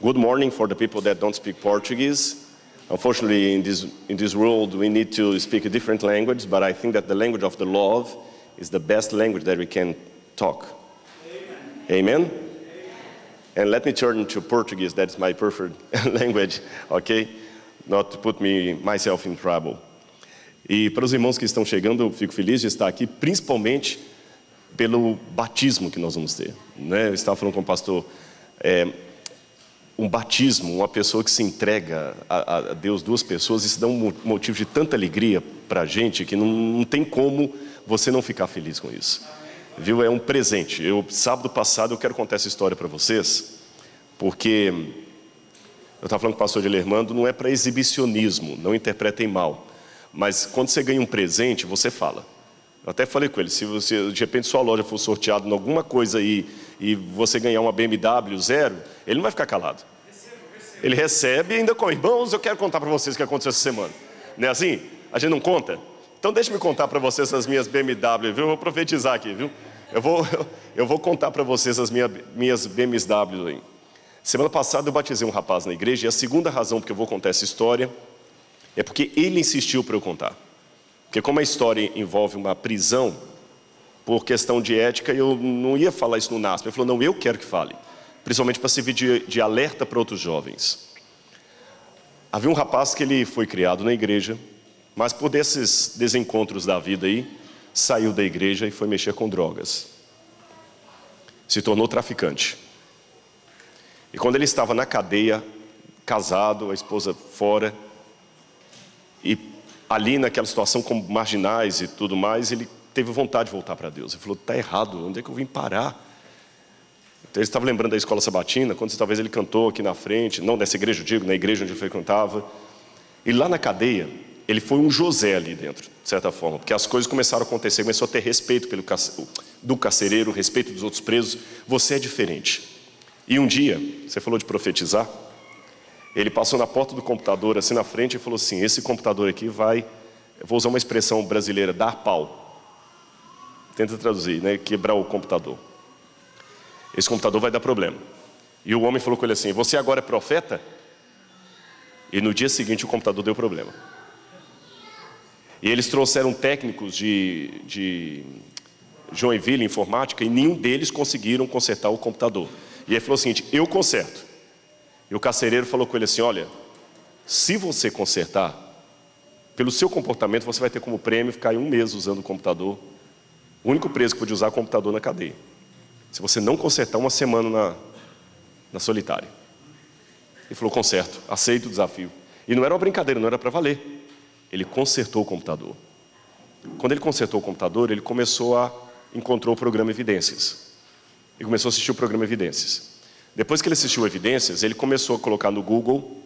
Good morning for the people that don't speak Portuguese. Unfortunately, in this world, we need to speak a different language, but I think that the language of the love is the best language that we can talk. Amen? Amen? And let me turn to Portuguese. That's my preferred language, okay? Not to put myself in trouble. E para os irmãos que estão chegando, eu fico feliz de estar aqui, principalmente pelo batismo que nós vamos ter, né? Eu estava falando com o pastor, um batismo, uma pessoa que se entrega a Deus, duas pessoas, isso dá um motivo de tanta alegria para a gente, que não tem como você não ficar feliz com isso. Viu? É um presente. Sábado passado, eu quero contar essa história para vocês, porque eu estava falando com o pastor Dilermando, não é para exibicionismo, não interpretem mal, mas quando você ganha um presente, você fala. Eu até falei com ele, se você, de repente sua loja for sorteada em alguma coisa aí, e você ganhar uma BMW 0, ele não vai ficar calado. Ele recebe e ainda com irmãos, eu quero contar para vocês o que aconteceu essa semana. Não é assim? A gente não conta? Então deixa-me contar para vocês as minhas BMW, viu? Eu vou profetizar aqui, viu? Eu vou contar para vocês as minhas BMW aí. Semana passada eu batizei um rapaz na igreja, e a segunda razão porque eu vou contar essa história é porque ele insistiu para eu contar. Porque como a história envolve uma prisão, por questão de ética, eu não ia falar isso no NASP. Ele falou, não, eu quero que fale. Principalmente para servir de alerta para outros jovens. Havia um rapaz que ele foi criado na igreja, mas por desses desencontros da vida aí, saiu da igreja e foi mexer com drogas. Se tornou traficante. E quando ele estava na cadeia, casado, a esposa fora, e ali naquela situação como marginais e tudo mais, ele teve vontade de voltar para Deus. Ele falou, está errado, onde é que eu vim parar? Então ele estava lembrando da escola sabatina, quando talvez ele cantou aqui na frente, não dessa igreja, eu digo, na igreja onde ele frequentava. E lá na cadeia, ele foi um José ali dentro, de certa forma, porque as coisas começaram a acontecer, começou a ter respeito do carcereiro, respeito dos outros presos. Você é diferente. E um dia, você falou de profetizar, ele passou na porta do computador, assim na frente, e falou assim, esse computador aqui vai, eu vou usar uma expressão brasileira, dar pau. Tenta traduzir, né? Quebrar o computador. Esse computador vai dar problema. E o homem falou com ele assim, você agora é profeta? E no dia seguinte o computador deu problema. E eles trouxeram técnicos de Joinville, informática, e nenhum deles conseguiram consertar o computador. E ele falou o seguinte, eu conserto. E o carcereiro falou com ele assim, olha, se você consertar, pelo seu comportamento você vai ter como prêmio ficar em 1 mês usando o computador. O único preso que podia usar o computador na cadeia. Se você não consertar, 1 semana na solitária. Ele falou, conserto, aceito o desafio. E não era uma brincadeira, não era para valer. Ele consertou o computador. Quando ele consertou o computador, ele encontrou o programa Evidências. E começou a assistir o programa Evidências. Depois que ele assistiu Evidências, ele começou a colocar no Google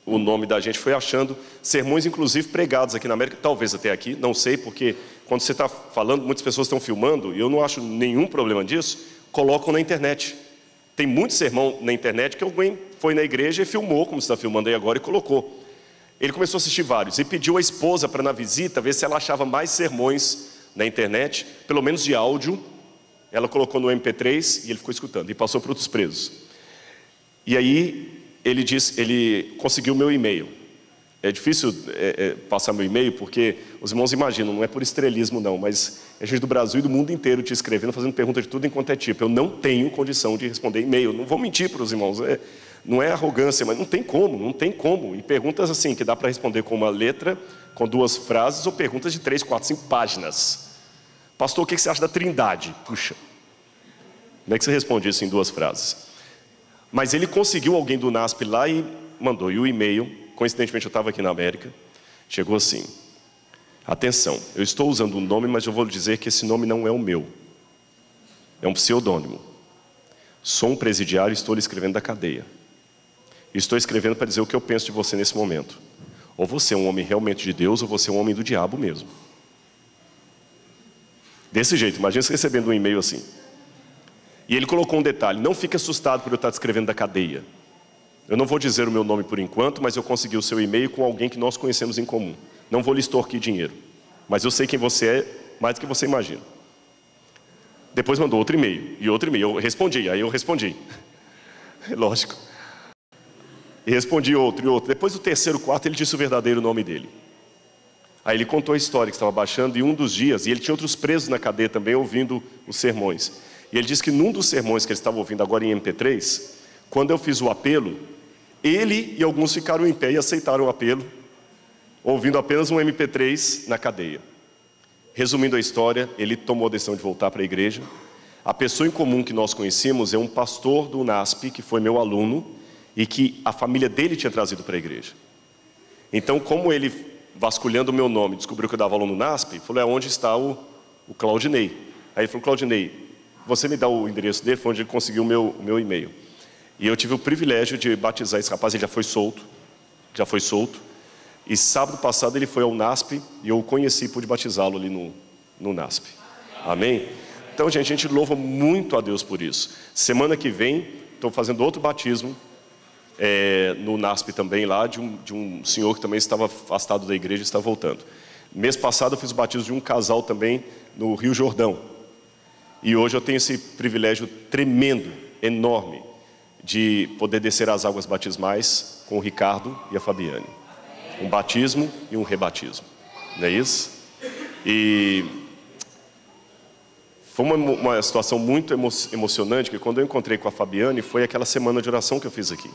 o nome da gente, foi achando sermões, inclusive, pregados aqui na América, talvez até aqui, não sei, porque quando você está falando, muitas pessoas estão filmando, e eu não acho nenhum problema disso, colocam na internet. Tem muito sermão na internet que alguém foi na igreja e filmou, como você está filmando aí agora, e colocou. Ele começou a assistir vários, e pediu à esposa para na visita, ver se ela achava mais sermões na internet, pelo menos de áudio. Ela colocou no MP3 e ele ficou escutando, e passou para outros presos. E aí ele conseguiu o meu e-mail. É difícil passar meu e-mail, porque os irmãos imaginam, não é por estrelismo não, mas é gente do Brasil e do mundo inteiro te escrevendo, fazendo pergunta de tudo enquanto é tipo. Eu não tenho condição de responder e-mail, não vou mentir para os irmãos, não é arrogância, mas não tem como. E perguntas assim, que dá para responder com uma letra, com 2 frases, ou perguntas de 3, 4, 5 páginas. Pastor, o que você acha da Trindade? Puxa, como é que você responde isso em 2 frases? Mas ele conseguiu alguém do NASP lá e mandou. E o e-mail, coincidentemente eu estava aqui na América, chegou assim, atenção, eu estou usando um nome, mas eu vou lhe dizer que esse nome não é o meu. É um pseudônimo. Sou um presidiário e estou lhe escrevendo da cadeia. Estou escrevendo para dizer o que eu penso de você nesse momento. Ou você é um homem realmente de Deus, ou você é um homem do diabo mesmo. Desse jeito, imagina você recebendo um e-mail assim. E ele colocou um detalhe, não fique assustado por eu estar escrevendo da cadeia. Eu não vou dizer o meu nome por enquanto, mas eu consegui o seu e-mail com alguém que nós conhecemos em comum. Não vou lhe extorquir dinheiro, mas eu sei quem você é mais do que você imagina. Depois mandou outro e-mail, e outro e-mail, aí eu respondi. Lógico. E respondi outro e outro. Depois do terceiro, quarto, ele disse o verdadeiro nome dele. Aí ele contou a história que estava baixando, e um dos dias, e ele tinha outros presos na cadeia também ouvindo os sermões. E ele disse que num dos sermões que ele estava ouvindo agora em MP3, quando eu fiz o apelo, ele e alguns ficaram em pé e aceitaram o apelo, ouvindo apenas um MP3 na cadeia. Resumindo a história, ele tomou a decisão de voltar para a igreja. A pessoa em comum que nós conhecemos é um pastor do UNASP, que foi meu aluno, e que a família dele tinha trazido para a igreja. Então, como ele, vasculhando o meu nome, descobriu que eu dava aula no UNASP, falou, onde está o Claudinei? Aí ele falou, Claudinei, você me dá o endereço dele? Foi onde ele conseguiu o meu e-mail. E eu tive o privilégio de batizar esse rapaz. Ele já foi solto. E sábado passado ele foi ao UNASP, e eu o conheci, pude batizá-lo ali no UNASP. Amém? Então, gente, a gente louva muito a Deus por isso. Semana que vem, estou fazendo outro batismo, no UNASP também, lá, de um senhor que também estava afastado da igreja e está voltando. Mês passado eu fiz o batismo de um casal também no Rio Jordão. E hoje eu tenho esse privilégio tremendo, enorme, de poder descer as águas batismais com o Ricardo e a Fabiane. Um batismo e um rebatismo. Não é isso? E foi uma situação muito emocionante, que quando eu encontrei com a Fabiane, foi aquela semana de oração que eu fiz aqui.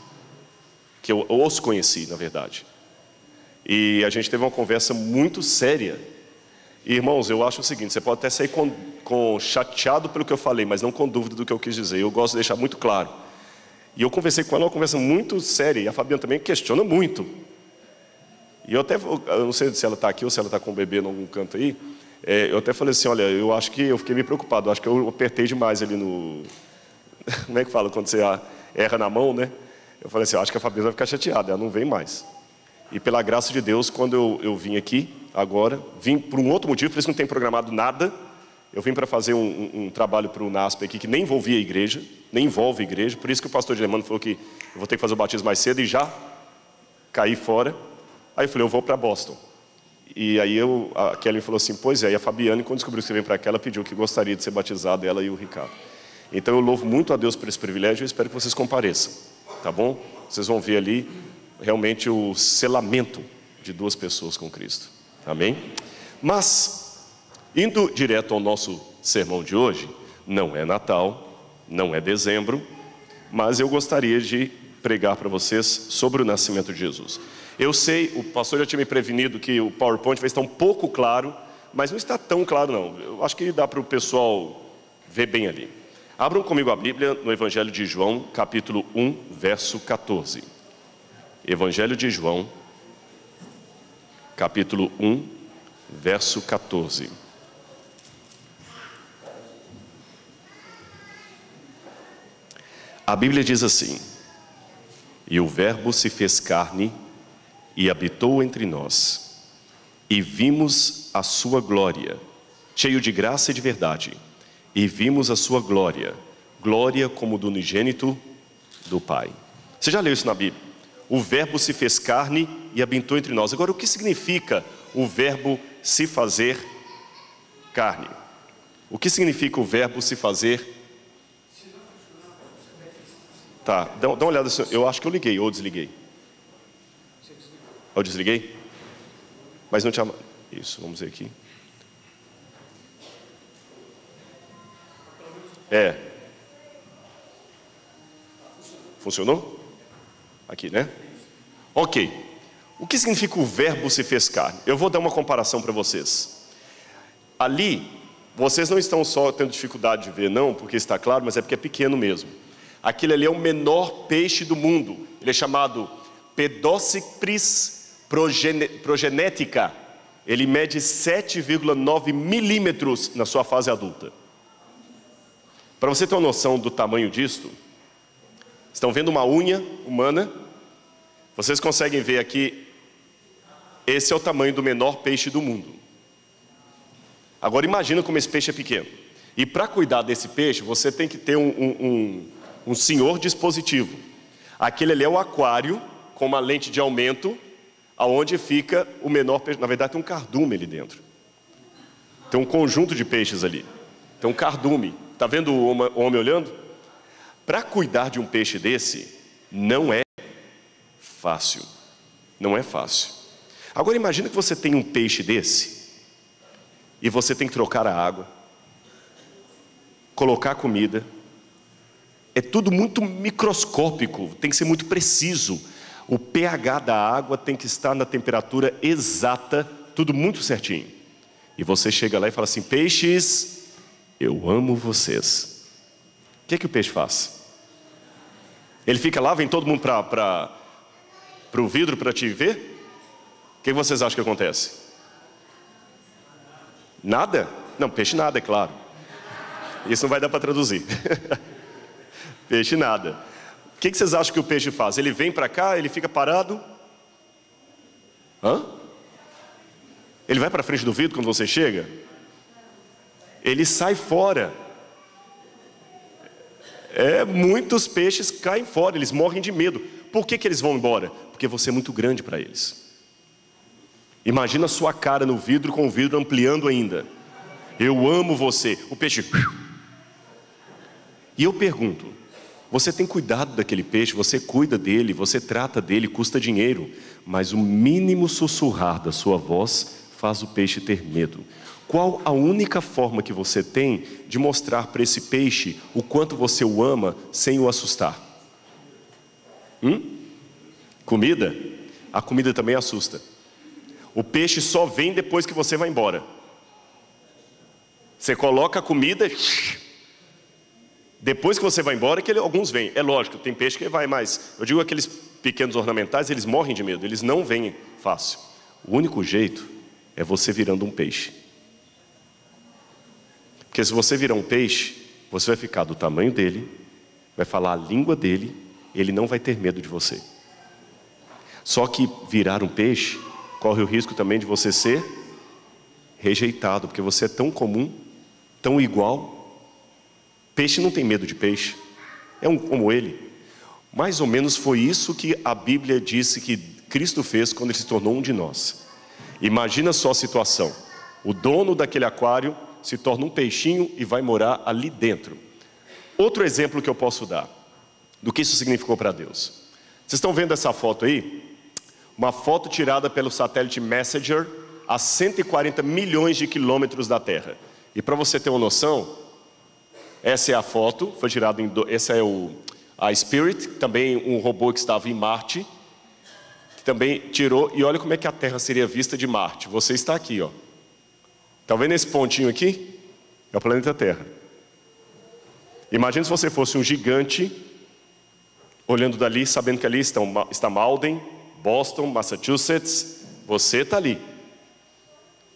Que eu os conheci, na verdade. E a gente teve uma conversa muito séria. E, irmãos, eu acho o seguinte, você pode até sair chateado pelo que eu falei, mas não com dúvida do que eu quis dizer. Eu gosto de deixar muito claro. E eu conversei com ela, uma conversa muito séria, e a Fabiana também questiona muito. E eu não sei se ela está aqui ou se ela está com o bebê em algum canto aí, eu até falei assim, olha, eu acho que eu fiquei meio preocupado, eu acho que eu apertei demais ali no... Como é que fala quando você erra na mão, né? Eu falei assim, eu acho que a Fabiana vai ficar chateada, ela não vem mais. E pela graça de Deus, quando eu vim aqui, agora, vim por um outro motivo, por isso que não tem programado nada. Eu vim para fazer um trabalho para o UNASP aqui, que nem envolvia a igreja, nem envolve a igreja. Por isso que o pastor Germano falou que eu vou ter que fazer o batismo mais cedo e já caí fora. Aí eu falei, eu vou para Boston. E aí a Kelly falou assim, pois é, e a Fabiane, quando descobriu que você vem para cá, ela pediu que gostaria de ser batizado, ela e o Ricardo. Então eu louvo muito a Deus por esse privilégio e espero que vocês compareçam, tá bom? Vocês vão ver ali realmente o selamento de duas pessoas com Cristo, amém? Mas, indo direto ao nosso sermão de hoje, não é Natal, não é dezembro, mas eu gostaria de pregar para vocês sobre o nascimento de Jesus. Eu sei, o pastor já tinha me prevenido que o PowerPoint vai estar um pouco claro, mas não está tão claro não. Eu acho que dá para o pessoal ver bem ali. Abram comigo a Bíblia no Evangelho de João, capítulo 1, verso 14. Evangelho de João, capítulo 1, verso 14. A Bíblia diz assim: e o Verbo se fez carne e habitou entre nós, e vimos a sua glória, cheio de graça e de verdade, e vimos a sua glória, glória como do unigênito do Pai. Você já leu isso na Bíblia? O Verbo se fez carne e habitou entre nós. Agora, o que significa o Verbo se fazer carne? O que significa o Verbo se fazer? Tá, dá uma olhada. Eu acho que eu liguei ou desliguei. Eu desliguei? Mas não tinha... Isso, vamos ver aqui. Funcionou? Aqui, né? Ok. O que significa o Verbo se fez carne? Eu vou dar uma comparação para vocês. Ali, vocês não estão só tendo dificuldade de ver, não, porque está claro, mas é porque é pequeno mesmo. Aquele ali é o menor peixe do mundo. Ele é chamado Pedocipris progenetica. Ele mede 7,9 milímetros na sua fase adulta. Para você ter uma noção do tamanho disto, estão vendo uma unha humana? Vocês conseguem ver aqui, esse é o tamanho do menor peixe do mundo. Agora imagina como esse peixe é pequeno. E para cuidar desse peixe, você tem que ter um senhor dispositivo. Aquele ali é o aquário, com uma lente de aumento, aonde fica o menor peixe. Na verdade tem um cardume ali dentro. Tem um conjunto de peixes ali. Tem um cardume. Está vendo o homem olhando? Para cuidar de um peixe desse, não é fácil. Não é fácil. Agora imagina que você tem um peixe desse e você tem que trocar a água, colocar a comida. É tudo muito microscópico, tem que ser muito preciso. O pH da água tem que estar na temperatura exata, tudo muito certinho. E você chega lá e fala assim: peixes, eu amo vocês. O que é que o peixe faz? Ele fica lá, vem todo mundo para o vidro para te ver? O que vocês acham que acontece? Nada? Não, peixe nada, é claro. Isso não vai dar para traduzir. Peixe nada. O que vocês acham que o peixe faz? Ele vem para cá, ele fica parado? Hã? Ele vai para frente do vidro quando você chega? Ele sai fora. Muitos peixes caem fora, eles morrem de medo. Por que eles vão embora? Porque você é muito grande para eles. Imagina a sua cara no vidro, com o vidro ampliando ainda. Eu amo você. O peixe... E eu pergunto, você tem cuidado daquele peixe, você cuida dele, você trata dele, custa dinheiro, mas o mínimo sussurrar da sua voz faz o peixe ter medo. Qual a única forma que você tem de mostrar para esse peixe o quanto você o ama sem o assustar? Comida? A comida também assusta. O peixe só vem depois que você vai embora. Você coloca a comida, depois que você vai embora, que alguns vêm. É lógico, tem peixe que vai mais. Eu digo aqueles pequenos ornamentais, eles morrem de medo, eles não vêm fácil. O único jeito é você virando um peixe. Porque se você virar um peixe, você vai ficar do tamanho dele, vai falar a língua dele, ele não vai ter medo de você. Só que virar um peixe corre o risco também de você ser rejeitado, porque você é tão comum, tão igual. Peixe não tem medo de peixe, é um como ele. Mais ou menos foi isso que a Bíblia disse que Cristo fez quando ele se tornou um de nós. Imagina só a situação: o dono daquele aquário se torna um peixinho e vai morar ali dentro. Outro exemplo que eu posso dar do que isso significou para Deus. Vocês estão vendo essa foto aí? Uma foto tirada pelo satélite Messenger a 140 milhões de quilômetros da Terra. E para você ter uma noção, essa é a foto, foi tirada essa é a Spirit, também um robô que estava em Marte, que também tirou, e olha como é que a Terra seria vista de Marte. Você está aqui, ó. Está vendo esse pontinho aqui? É o planeta Terra. Imagina se você fosse um gigante, olhando dali, sabendo que ali está Malden, Boston, Massachusetts. Você está ali.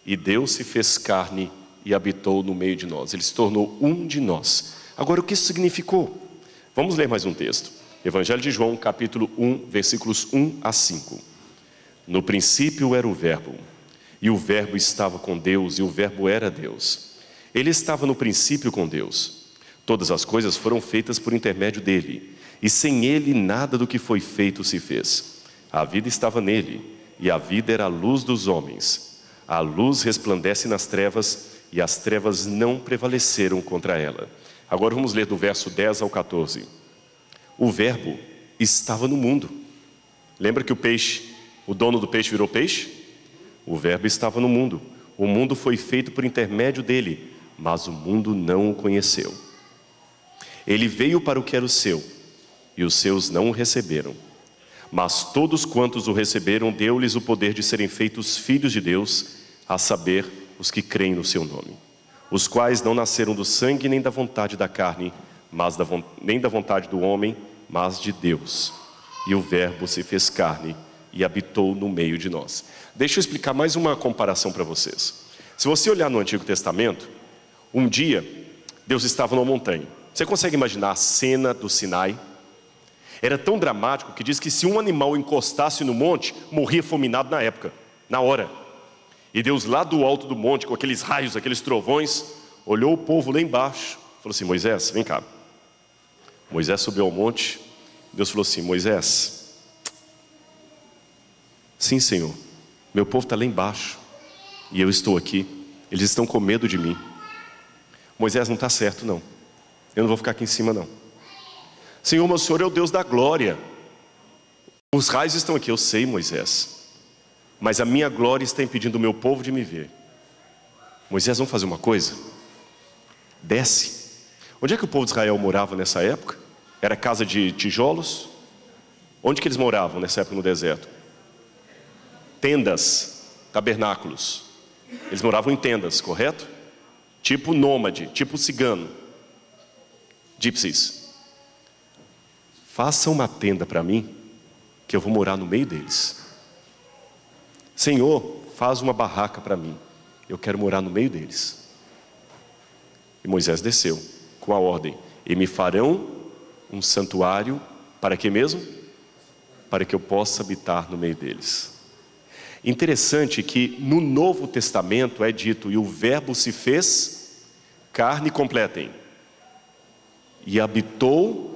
E Deus se fez carne e habitou no meio de nós. Ele se tornou um de nós. Agora, o que isso significou? Vamos ler mais um texto. Evangelho de João, capítulo 1, versículos 1 a 5. No princípio era o Verbo, e o Verbo estava com Deus, e o Verbo era Deus. Ele estava no princípio com Deus. Todas as coisas foram feitas por intermédio dele, e sem ele nada do que foi feito se fez. A vida estava nele, e a vida era a luz dos homens. A luz resplandece nas trevas, e as trevas não prevaleceram contra ela. Agora vamos ler do verso 10 ao 14. O Verbo estava no mundo. Lembra que o dono do peixe virou peixe? O Verbo estava no mundo. O mundo foi feito por intermédio dele, mas o mundo não o conheceu. Ele veio para o que era o seu, e os seus não o receberam. Mas todos quantos o receberam, deu-lhes o poder de serem feitos filhos de Deus, a saber, os que creem no seu nome. Os quais não nasceram do sangue, nem da vontade da carne, nem da vontade do homem, mas de Deus. E o Verbo se fez carne e habitou no meio de nós. Deixa eu explicar mais uma comparação para vocês. Se você olhar no Antigo Testamento, um dia Deus estava numa montanha. Você consegue imaginar a cena do Sinai? Era tão dramático que diz que se um animal encostasse no monte, morria fulminado na época, na hora. E Deus lá do alto do monte, com aqueles raios, aqueles trovões, olhou o povo lá embaixo, falou assim: Moisés, vem cá. Moisés subiu ao monte. Deus falou assim: Moisés, sim, Senhor, meu povo está lá embaixo e eu estou aqui, eles estão com medo de mim. Moisés, não está certo não, eu não vou ficar aqui em cima não. Senhor, meu Senhor é o Deus da glória, Os raios estão aqui, eu sei, Moisés, mas a minha glória está impedindo o meu povo de me ver. Moisés, vamos fazer uma coisa? Desce. Onde é que o povo de Israel morava nessa época? Era casa de tijolos? Onde que eles moravam nessa época no deserto? Tendas, tabernáculos. Eles moravam em tendas, correto? Tipo nômade, tipo cigano. Gypsies. Faça uma tenda para mim, que eu vou morar no meio deles. Senhor, faz uma barraca para mim, eu quero morar no meio deles. E Moisés desceu com a ordem: e me farão um santuário, para quê mesmo? Para que eu possa habitar no meio deles. Interessante que no Novo Testamento é dito: e o verbo se fez carne, completem, e habitou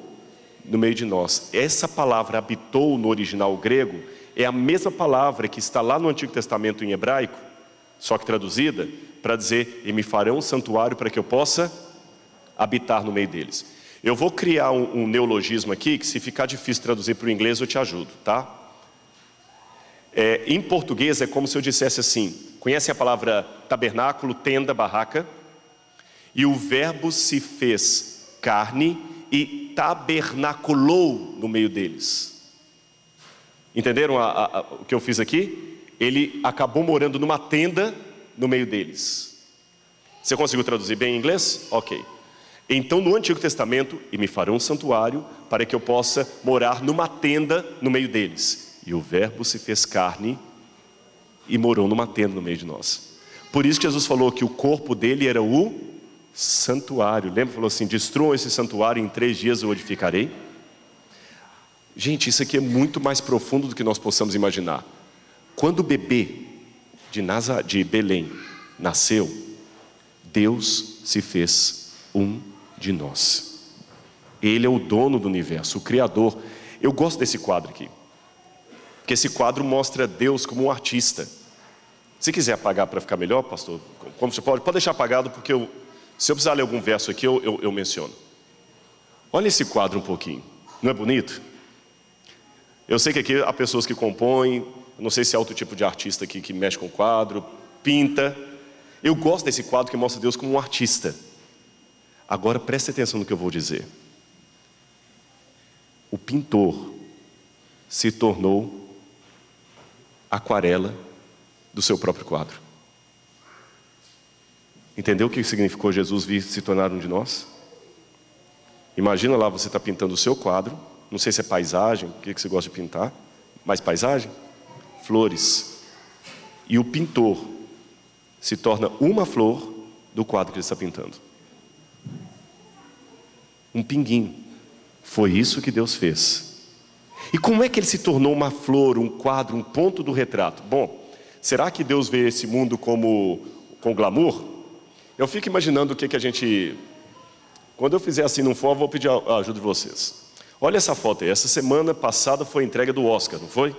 no meio de nós. Essa palavra habitou no original grego é a mesma palavra que está lá no Antigo Testamento em hebraico, só que traduzida para dizer: e me farão um santuário para que eu possa habitar no meio deles. Eu vou criar um neologismo aqui, que se ficar difícil traduzir para o inglês eu te ajudo, tá? Em português é como se eu dissesse assim: conhece a palavra tabernáculo, tenda, barraca? E o verbo se fez carne e tabernaculou no meio deles. Entenderam o que eu fiz aqui? Ele acabou morando numa tenda no meio deles. Você conseguiu traduzir bem em inglês? Ok. Então no Antigo Testamento: e me farão um santuário para que eu possa morar numa tenda no meio deles. E o verbo se fez carne e morou numa tenda no meio de nós. Por isso que Jesus falou que o corpo dele era o santuário. Lembra? Falou assim: destruam esse santuário, em 3 dias eu o edificarei. Gente, isso aqui é muito mais profundo do que nós possamos imaginar. Quando o bebê de Belém nasceu, Deus se fez um de nós. Ele é o dono do universo, o Criador. Eu gosto desse quadro aqui, porque esse quadro mostra Deus como um artista. Se quiser apagar para ficar melhor, pastor, como você pode deixar apagado, porque se eu precisar ler algum verso aqui, eu menciono. Olha esse quadro um pouquinho, não é bonito? Eu sei que aqui há pessoas que compõem, não sei se é outro tipo de artista aqui que mexe com quadro, pinta. Eu gosto desse quadro que mostra Deus como um artista. Agora preste atenção no que eu vou dizer. O pintor se tornou aquarela do seu próprio quadro. Entendeu o que significou Jesus vir se tornar um de nós? Imagina lá, você está pintando o seu quadro. Não sei se é paisagem, o que você gosta de pintar. Mas paisagem? Flores. E o pintor se torna uma flor do quadro que ele está pintando. Um pinguinho. Foi isso que Deus fez. E como é que ele se tornou uma flor, um quadro, um ponto do retrato? Bom, será que Deus vê esse mundo com glamour? Eu fico imaginando o que a gente... Quando eu fizer assim não for, eu vou pedir a ajuda de vocês. Olha essa foto aí. Essa semana passada foi a entrega do Oscar, não foi?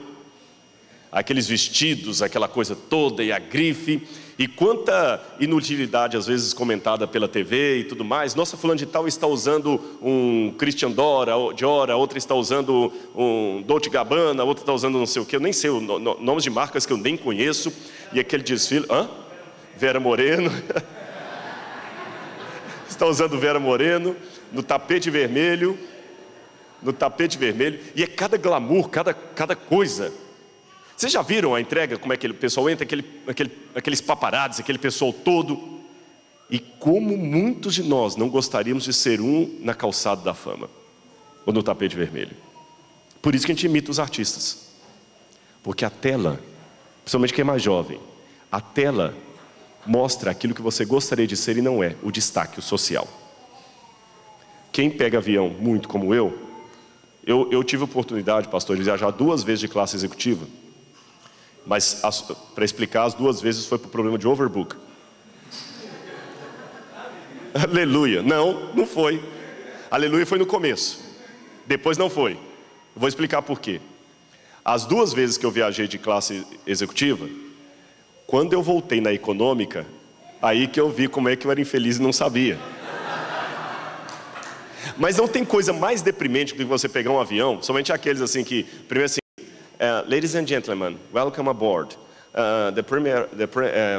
Aqueles vestidos, aquela coisa toda e a grife. E quanta inutilidade às vezes comentada pela TV e tudo mais. Nossa, fulano de tal está usando um Christian Dior, outra está usando um Dolce & Gabbana, outra está usando não sei o que. Eu nem sei nomes de marcas que eu nem conheço. E aquele desfile... Vera Moreno. Está usando Vera Moreno no tapete vermelho. No tapete vermelho. E é cada glamour, cada coisa. Vocês já viram a entrega, como é que o pessoal entra, aqueles paparazzi, aquele pessoal todo? E como muitos de nós não gostaríamos de ser um na calçada da fama, ou no tapete vermelho. Por isso que a gente imita os artistas. Porque a tela, principalmente quem é mais jovem, a tela mostra aquilo que você gostaria de ser e não é, o destaque, o social. Quem pega avião muito como eu tive a oportunidade, pastor, de viajar 2 vezes de classe executiva. Mas para explicar, as 2 vezes foi por problema de overbook. Aleluia. Não foi. Aleluia foi no começo. Depois não foi. Eu vou explicar por quê. As 2 vezes que eu viajei de classe executiva, quando eu voltei na econômica, aí que eu vi como é que eu era infeliz e não sabia. Mas não tem coisa mais deprimente do que você pegar um avião, somente aqueles assim que, primeiro assim, Ladies and gentlemen, welcome aboard.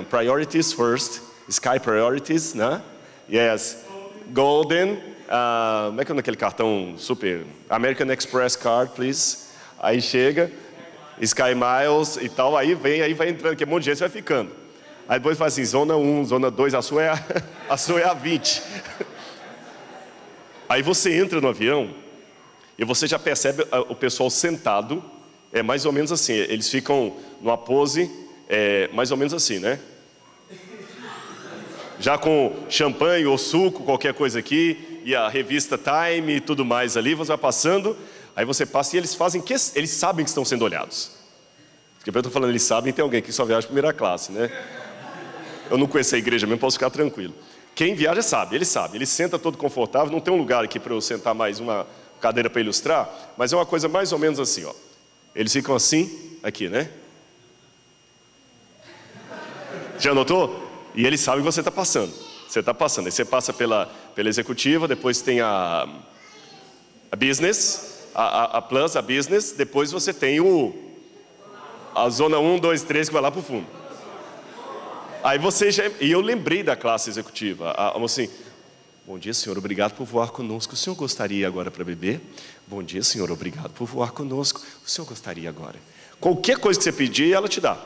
Priorities first, Sky Priorities, né? Yes, Golden, como é que é aquele cartão super? American Express Card, please. Aí chega, Sky Miles e tal, aí vai entrando, que um monte de gente vai ficando. Aí depois faz assim, zona 1, zona 2, a sua é a 20. Aí você entra no avião e você já percebe o pessoal sentado, é mais ou menos assim, eles ficam numa pose, mais ou menos assim, né? Já com champanhe ou suco, qualquer coisa aqui, e a revista Time e tudo mais ali, você vai passando, aí você passa e eles eles sabem que estão sendo olhados. Porque eu estou falando, eles sabem, tem alguém que só viaja primeira classe, né? Eu não conheço a igreja mesmo, posso ficar tranquilo. Quem viaja sabe, ele senta todo confortável, não tem um lugar aqui para eu sentar mais uma cadeira para ilustrar, mas é uma coisa mais ou menos assim, ó. Eles ficam assim, aqui, né? Já notou? E eles sabem que você está passando. Você está passando, aí você passa pela executiva, depois tem a business, a plus, a business, depois você tem a zona 1, 2, 3 que vai lá para o fundo. Aí e eu lembrei da classe executiva, assim, bom dia senhor, obrigado por voar conosco, o senhor gostaria agora para beber? Bom dia senhor, obrigado por voar conosco, o senhor gostaria agora? Qualquer coisa que você pedir, ela te dá.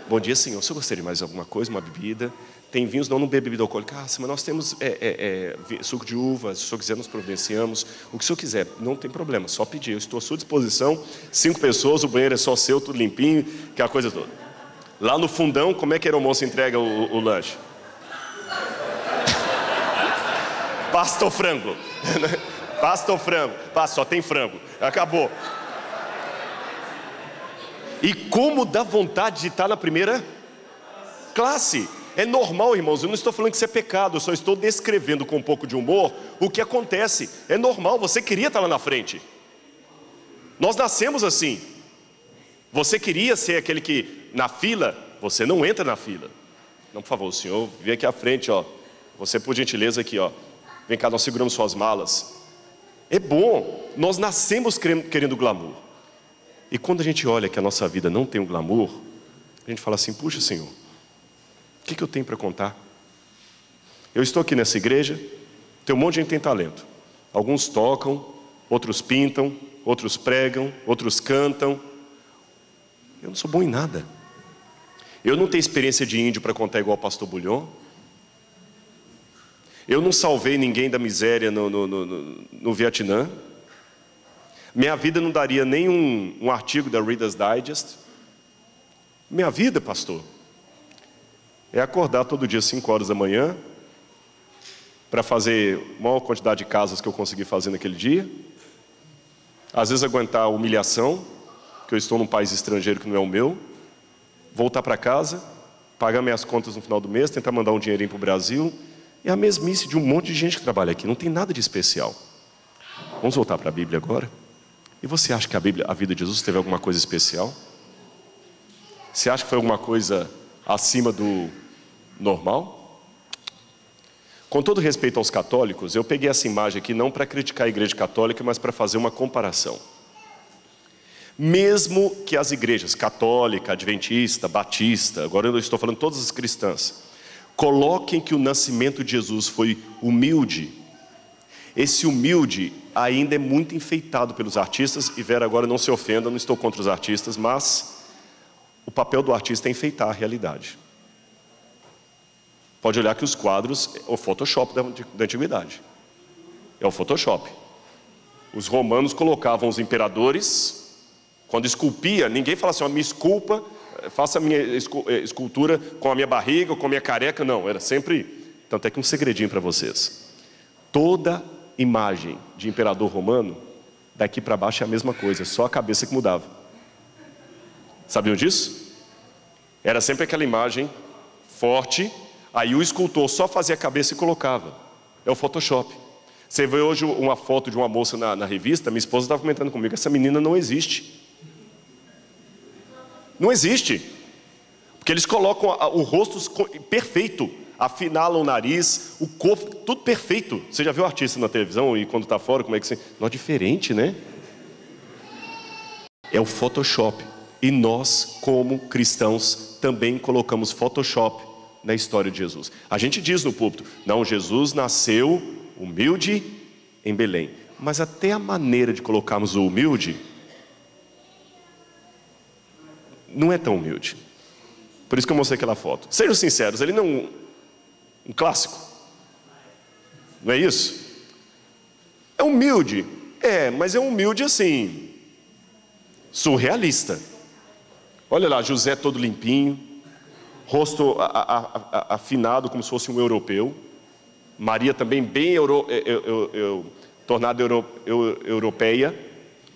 Bom dia senhor, o senhor gostaria de mais alguma coisa, uma bebida? Tem vinhos, não bebe bebida alcoólica, mas nós temos suco de uva, se o senhor quiser nós providenciamos, o que o senhor quiser, não tem problema, só pedir, eu estou à sua disposição, 5 pessoas, o banheiro é só seu, tudo limpinho, aquela coisa toda. Lá no fundão, como é que a aeromoça entrega o lanche? Pasta ou frango? Pasta ou frango? Pasta, só tem frango. Acabou. E como dá vontade de estar na primeira classe? É normal, irmãos, eu não estou falando que isso é pecado, eu só estou descrevendo com um pouco de humor o que acontece. É normal, você queria estar lá na frente. Nós nascemos assim. Você queria ser aquele que, na fila, você não entra na fila. Não, por favor, o senhor, vem aqui à frente, ó. Você, por gentileza, aqui, ó. Vem cá, nós seguramos suas malas. É bom, nós nascemos querendo glamour. E quando a gente olha que a nossa vida não tem um glamour, a gente fala assim, puxa senhor, o que eu tenho para contar? Eu estou aqui nessa igreja, tem um monte de gente que tem talento. Alguns tocam, outros pintam, outros pregam, outros cantam. Eu não sou bom em nada. Eu não tenho experiência de índio para contar igual o pastor Bulhon. Eu não salvei ninguém da miséria no Vietnã. Minha vida não daria nem um artigo da Reader's Digest. Minha vida, pastor, é acordar todo dia 5 horas da manhã para fazer a maior quantidade de casas que eu consegui fazer naquele dia. Às vezes aguentar a humilhação, que eu estou num país estrangeiro que não é o meu, voltar para casa, pagar minhas contas no final do mês, tentar mandar um dinheirinho para o Brasil. É a mesmice de um monte de gente que trabalha aqui, não tem nada de especial. Vamos voltar para a Bíblia agora? E você acha que a vida de Jesus teve alguma coisa especial? Você acha que foi alguma coisa acima do normal? Com todo respeito aos católicos, eu peguei essa imagem aqui não para criticar a igreja católica, mas para fazer uma comparação. Mesmo que as igrejas católica, adventista, batista, agora eu estou falando todas as cristãs, coloquem que o nascimento de Jesus foi humilde, esse humilde ainda é muito enfeitado pelos artistas, e Vera, agora não se ofenda, não estou contra os artistas, mas o papel do artista é enfeitar a realidade. Pode olhar que os quadros é o Photoshop da antiguidade. É o Photoshop. Os romanos colocavam os imperadores, quando esculpia, ninguém fala assim, me esculpa, faça a minha escultura com a minha barriga, ou com a minha careca, não, era sempre, tanto é que um segredinho para vocês. Toda imagem de imperador romano, daqui para baixo é a mesma coisa, só a cabeça que mudava. Sabiam disso? Era sempre aquela imagem forte, aí o escultor só fazia a cabeça e colocava. É o Photoshop. Você vê hoje uma foto de uma moça na revista, minha esposa estava comentando comigo, essa menina não existe. Não existe. Porque eles colocam o rosto perfeito, afinalam o nariz, o corpo, tudo perfeito. Você já viu o artista na televisão e quando está fora, como é que você... Não é diferente, né? É o Photoshop. E nós, como cristãos, também colocamos Photoshop na história de Jesus. A gente diz no púlpito: não, Jesus nasceu humilde em Belém. Mas até a maneira de colocarmos o humilde não é tão humilde. Por isso que eu mostrei aquela foto. Sejam sinceros, ele não é um clássico. Não é isso? É humilde. É, mas é humilde assim, surrealista. Olha lá, José todo limpinho, rosto afinado como se fosse um europeu. Maria também bem tornada europeia.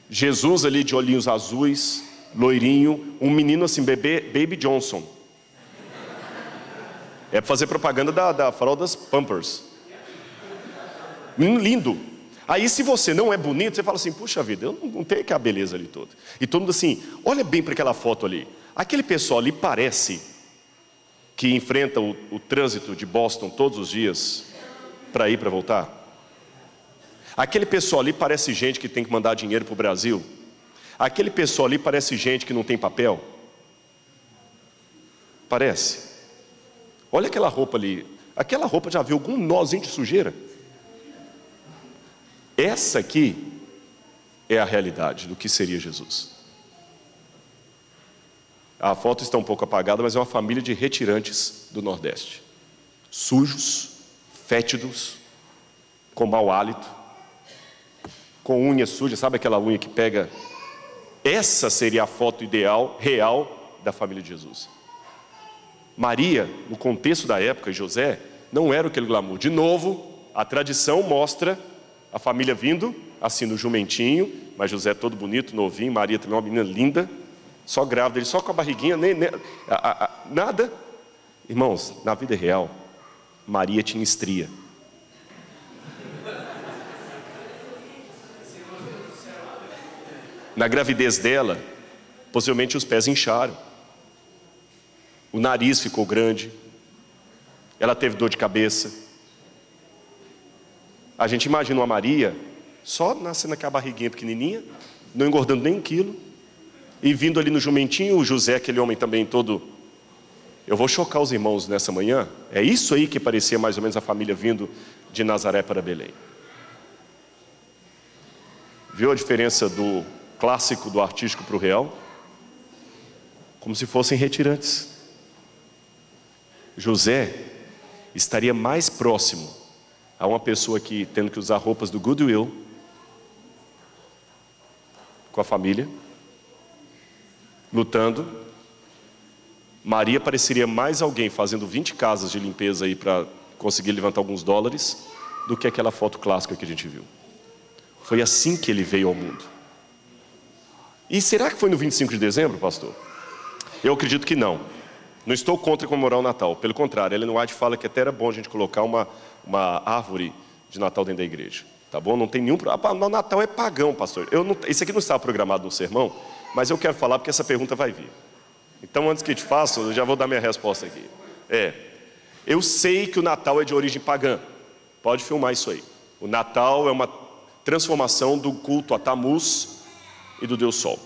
Jesus ali de olhinhos azuis, loirinho. Um menino assim, Baby Johnson. É para fazer propaganda da fraldas Pampers. Menino lindo. Aí se você não é bonito, você fala assim: puxa vida, eu não tenho aquela beleza ali toda. E todo mundo assim, olha bem para aquela foto ali. Aquele pessoal ali parece que enfrenta o trânsito de Boston todos os dias para ir para voltar. Aquele pessoal ali parece gente que tem que mandar dinheiro para o Brasil. Aquele pessoal ali parece gente que não tem papel. Parece. Olha aquela roupa ali. Aquela roupa já viu algum nozinho de sujeira? Essa aqui é a realidade do que seria Jesus. A foto está um pouco apagada, mas é uma família de retirantes do Nordeste. Sujos, fétidos, com mau hálito, com unha suja. Sabe aquela unha que pega? Essa seria a foto ideal, real, da família de Jesus. Maria, no contexto da época, e José, não era aquele glamour. De novo, a tradição mostra a família vindo, assim no jumentinho, mas José todo bonito, novinho, Maria também uma menina linda, só grávida, ele só com a barriguinha, nada. Irmãos, na vida real, Maria tinha estria. Na gravidez dela, possivelmente os pés incharam, o nariz ficou grande, ela teve dor de cabeça. A gente imagina uma Maria só nascendo com a barriguinha pequenininha, não engordando nem 1 quilo, e vindo ali no jumentinho, o José, aquele homem também todo... Eu vou chocar os irmãos nessa manhã. É isso aí que parecia mais ou menos a família vindo de Nazaré para Belém. Viu a diferença do clássico, do artístico para o real? Como se fossem retirantes. José estaria mais próximo a uma pessoa que tendo que usar roupas do Goodwill com a família, lutando. Maria pareceria mais alguém fazendo 20 casas de limpeza aí para conseguir levantar alguns dólares do que aquela foto clássica que a gente viu. Foi assim que ele veio ao mundo. E será que foi no 25 de dezembro, pastor? Eu acredito que não. Não estou contra comemorar o Natal. Pelo contrário, Ellen White fala que até era bom a gente colocar uma árvore de Natal dentro da igreja. Tá bom? Não tem nenhum problema. O Natal é pagão, pastor. Isso aqui não estava programado no sermão, mas eu quero falar porque essa pergunta vai vir. Então, antes que te faça, eu já vou dar minha resposta aqui. Eu sei que o Natal é de origem pagã. Pode filmar isso aí. O Natal é uma transformação do culto a Tamuz e do Deus Sol.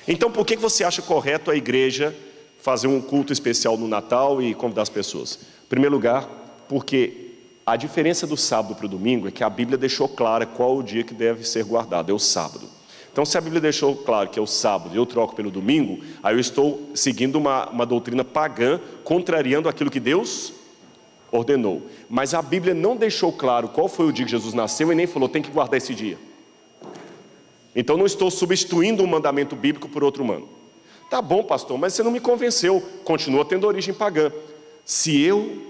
Então, por que você acha correto a igreja fazer um culto especial no Natal e convidar as pessoas? Em primeiro lugar, porque a diferença do sábado para o domingo é que a Bíblia deixou clara qual o dia que deve ser guardado, é o sábado. Então, se a Bíblia deixou claro que é o sábado e eu troco pelo domingo, aí eu estou seguindo uma doutrina pagã, contrariando aquilo que Deus ordenou. Mas a Bíblia não deixou claro qual foi o dia que Jesus nasceu e nem falou, tem que guardar esse dia. Então, não estou substituindo um mandamento bíblico por outro humano. Tá bom, pastor, mas você não me convenceu. Continua tendo origem pagã. Se eu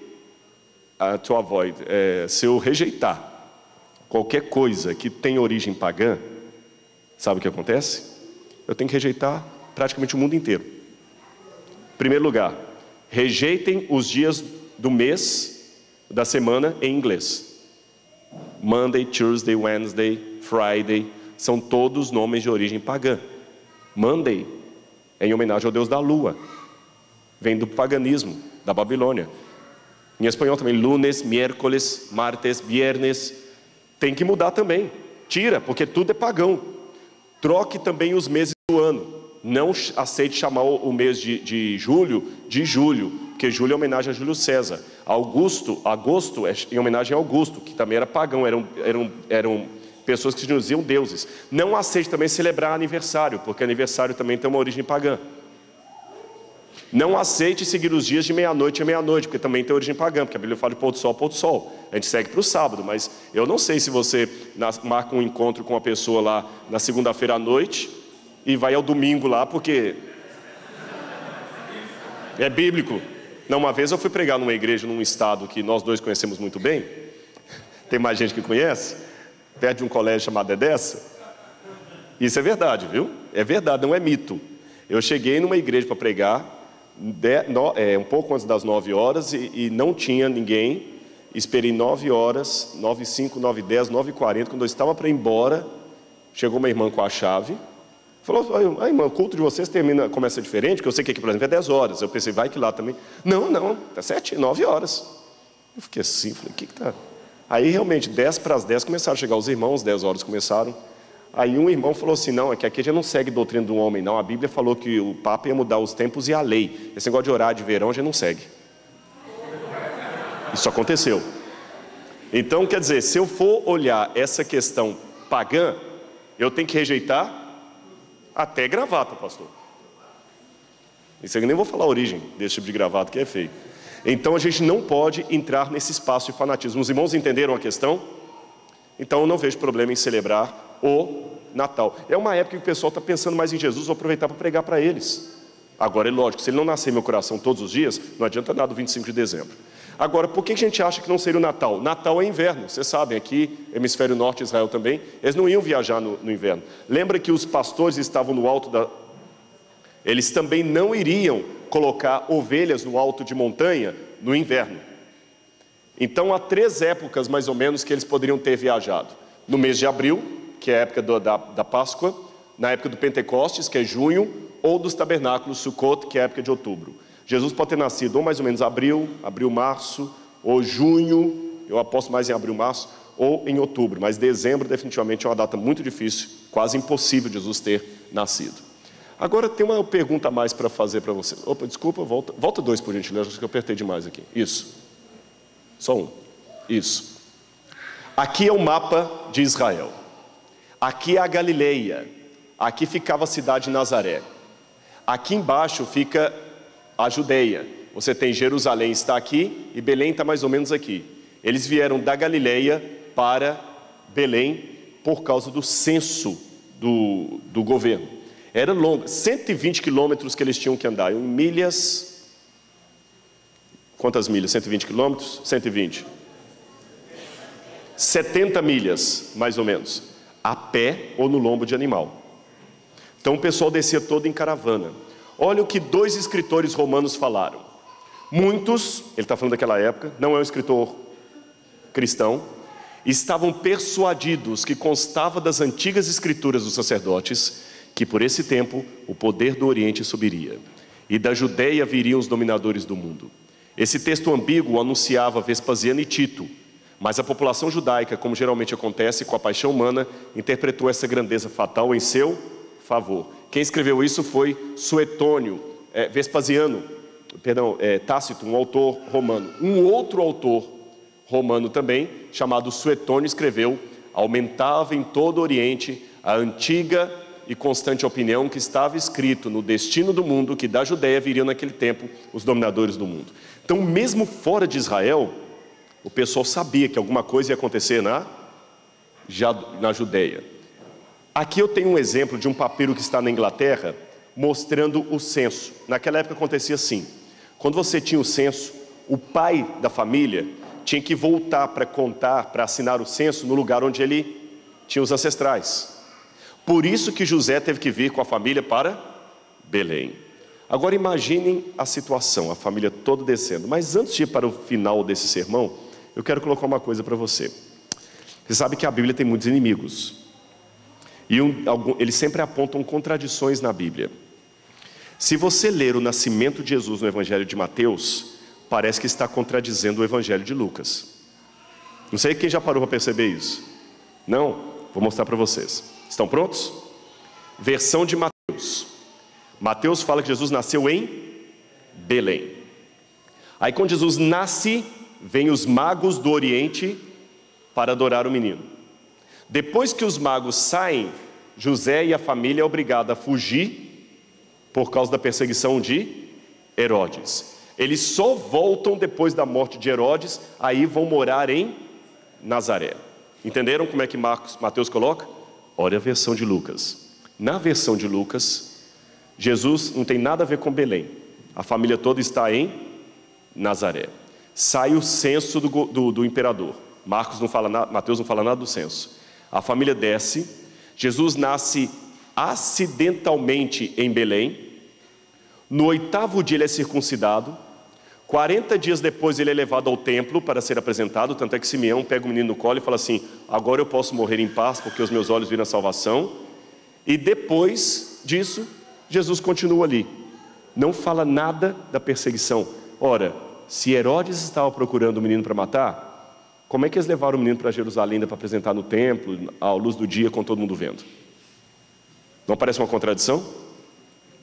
rejeitar qualquer coisa que tem origem pagã, sabe o que acontece? Eu tenho que rejeitar praticamente o mundo inteiro. Em primeiro lugar, rejeitem os dias do mês, da semana em inglês. Monday, Tuesday, Wednesday, Friday, são todos nomes de origem pagã. Monday é em homenagem ao Deus da lua, vem do paganismo, da Babilônia. Em espanhol também, lunes, miércoles, martes, viernes, tem que mudar também. Tira, porque tudo é pagão. Troque também os meses do ano. Não aceite chamar o mês de julho de julho, porque julho é homenagem a Júlio César. Agosto é em homenagem a Augusto, que também era pagão, eram pessoas que se diziam deuses. Não aceite também celebrar aniversário, porque aniversário também tem uma origem pagã. Não aceite seguir os dias de meia-noite a meia-noite, porque também tem origem pagã, porque a Bíblia fala de pôr do sol a pôr do sol. A gente segue para o sábado, mas eu não sei se você marca um encontro com uma pessoa lá na segunda-feira à noite e vai ao domingo lá, porque é bíblico. Não, uma vez eu fui pregar numa igreja, num estado que nós dois conhecemos muito bem. Tem mais gente que conhece, perto de um colégio chamado Edessa. Isso é verdade, viu? É verdade, não é mito. Eu cheguei numa igreja para pregar, um pouco antes das 9 horas, e não tinha ninguém. Esperei 9 horas, 9h05, 9h10, 9h40, quando eu estava para ir embora, chegou uma irmã com a chave. Falou, irmã, o culto de vocês começa diferente, porque eu sei que aqui, por exemplo, é 10 horas. Eu pensei, vai que lá também. Não, tá certo, 9 horas. Eu fiquei assim, falei, o que tá? Aí realmente, 10 para as 10 começaram a chegar os irmãos, 10 horas começaram. Aí um irmão falou assim, não, é que aqui a gente não segue a doutrina do homem, não. A Bíblia falou que o Papa ia mudar os tempos e a lei. Esse negócio de orar de verão a gente não segue. Isso aconteceu. Então, quer dizer, se eu for olhar essa questão pagã, eu tenho que rejeitar até gravata, pastor. Isso aqui nem vou falar a origem desse tipo de gravata, que é feio. Então a gente não pode entrar nesse espaço de fanatismo. Os irmãos entenderam a questão? Então eu não vejo problema em celebrar o Natal. É uma época que o pessoal está pensando mais em Jesus, vou aproveitar para pregar para eles. Agora é lógico, se ele não nascer em meu coração todos os dias, não adianta nada o 25 de dezembro. Agora, por que a gente acha que não seria o Natal? Natal é inverno, vocês sabem, aqui, hemisfério norte, Israel também, eles não iam viajar no inverno. Lembra que os pastores estavam no alto da... Eles também não iriam colocar ovelhas no alto de montanha no inverno. Então, há 3 épocas, mais ou menos, que eles poderiam ter viajado. No mês de abril, que é a época da Páscoa, na época do Pentecostes, que é junho, ou dos tabernáculos, Sukkot, que é a época de outubro. Jesus pode ter nascido ou mais ou menos abril, março, ou junho, eu aposto mais em abril, março, ou em outubro, mas dezembro definitivamente é uma data muito difícil, quase impossível Jesus ter nascido. Agora tem uma pergunta a mais para fazer para você. Opa, desculpa, volta 2 por gentileza, acho que eu apertei demais aqui. Isso, só 1, isso. Aqui é o mapa de Israel, aqui é a Galileia, aqui ficava a cidade de Nazaré, aqui embaixo fica a Judeia. Você tem Jerusalém está aqui e Belém está mais ou menos aqui. Eles vieram da Galileia para Belém por causa do censo do governo. Era longo, 120 quilômetros que eles tinham que andar, em milhas. Quantas milhas? 120 quilômetros? 120. 70 milhas, mais ou menos, a pé ou no lombo de animal. Então o pessoal descia todo em caravana. Olha o que 2 escritores romanos falaram. Muitos, ele está falando daquela época, não é um escritor cristão, estavam persuadidos que constava das antigas escrituras dos sacerdotes, que por esse tempo o poder do Oriente subiria, e da Judeia viriam os dominadores do mundo. Esse texto ambíguo anunciava Vespasiano e Tito, mas a população judaica, como geralmente acontece com a paixão humana, interpretou essa grandeza fatal em seu favor. Quem escreveu isso foi Tácito, um autor romano. Um outro autor romano também, chamado Suetônio, escreveu: aumentava em todo o Oriente a antiga e constante opinião que estava escrito no destino do mundo, que da Judeia viriam naquele tempo os dominadores do mundo. Então, mesmo fora de Israel, o pessoal sabia que alguma coisa ia acontecer na Judeia. Aqui eu tenho um exemplo de um papiro que está na Inglaterra, mostrando o censo. Naquela época acontecia assim: quando você tinha o censo, o pai da família tinha que voltar para contar, para assinar o censo no lugar onde ele tinha os ancestrais. Por isso que José teve que vir com a família para Belém. Agora imaginem a situação, a família toda descendo. Mas antes de ir para o final desse sermão, eu quero colocar uma coisa para você. Você sabe que a Bíblia tem muitos inimigos. E eles sempre apontam contradições na Bíblia. Se você ler o nascimento de Jesus no Evangelho de Mateus, parece que está contradizendo o Evangelho de Lucas. Não sei quem já parou para perceber isso. Não? Vou mostrar para vocês. Estão prontos? Versão de Mateus. Mateus fala que Jesus nasceu em Belém. Aí quando Jesus nasce, vem os magos do Oriente para adorar o menino. Depois que os magos saem, José e a família é obrigada a fugir por causa da perseguição de Herodes. Eles só voltam depois da morte de Herodes, aí vão morar em Nazaré. Entenderam como é que Mateus coloca? Olha a versão de Lucas. Na versão de Lucas, Jesus não tem nada a ver com Belém. A família toda está em Nazaré. Sai o censo do imperador. Mateus não fala nada do censo. A família desce. Jesus nasce acidentalmente em Belém. No 8º dia ele é circuncidado. 40 dias depois ele é levado ao templo para ser apresentado. Tanto é que Simeão pega o menino no colo e fala assim: agora eu posso morrer em paz porque os meus olhos viram a salvação. E depois disso, Jesus continua ali. Não fala nada da perseguição. Ora, se Herodes estava procurando o menino para matar, como é que eles levaram o menino para Jerusalém para apresentar no templo, à luz do dia, com todo mundo vendo? Não parece uma contradição?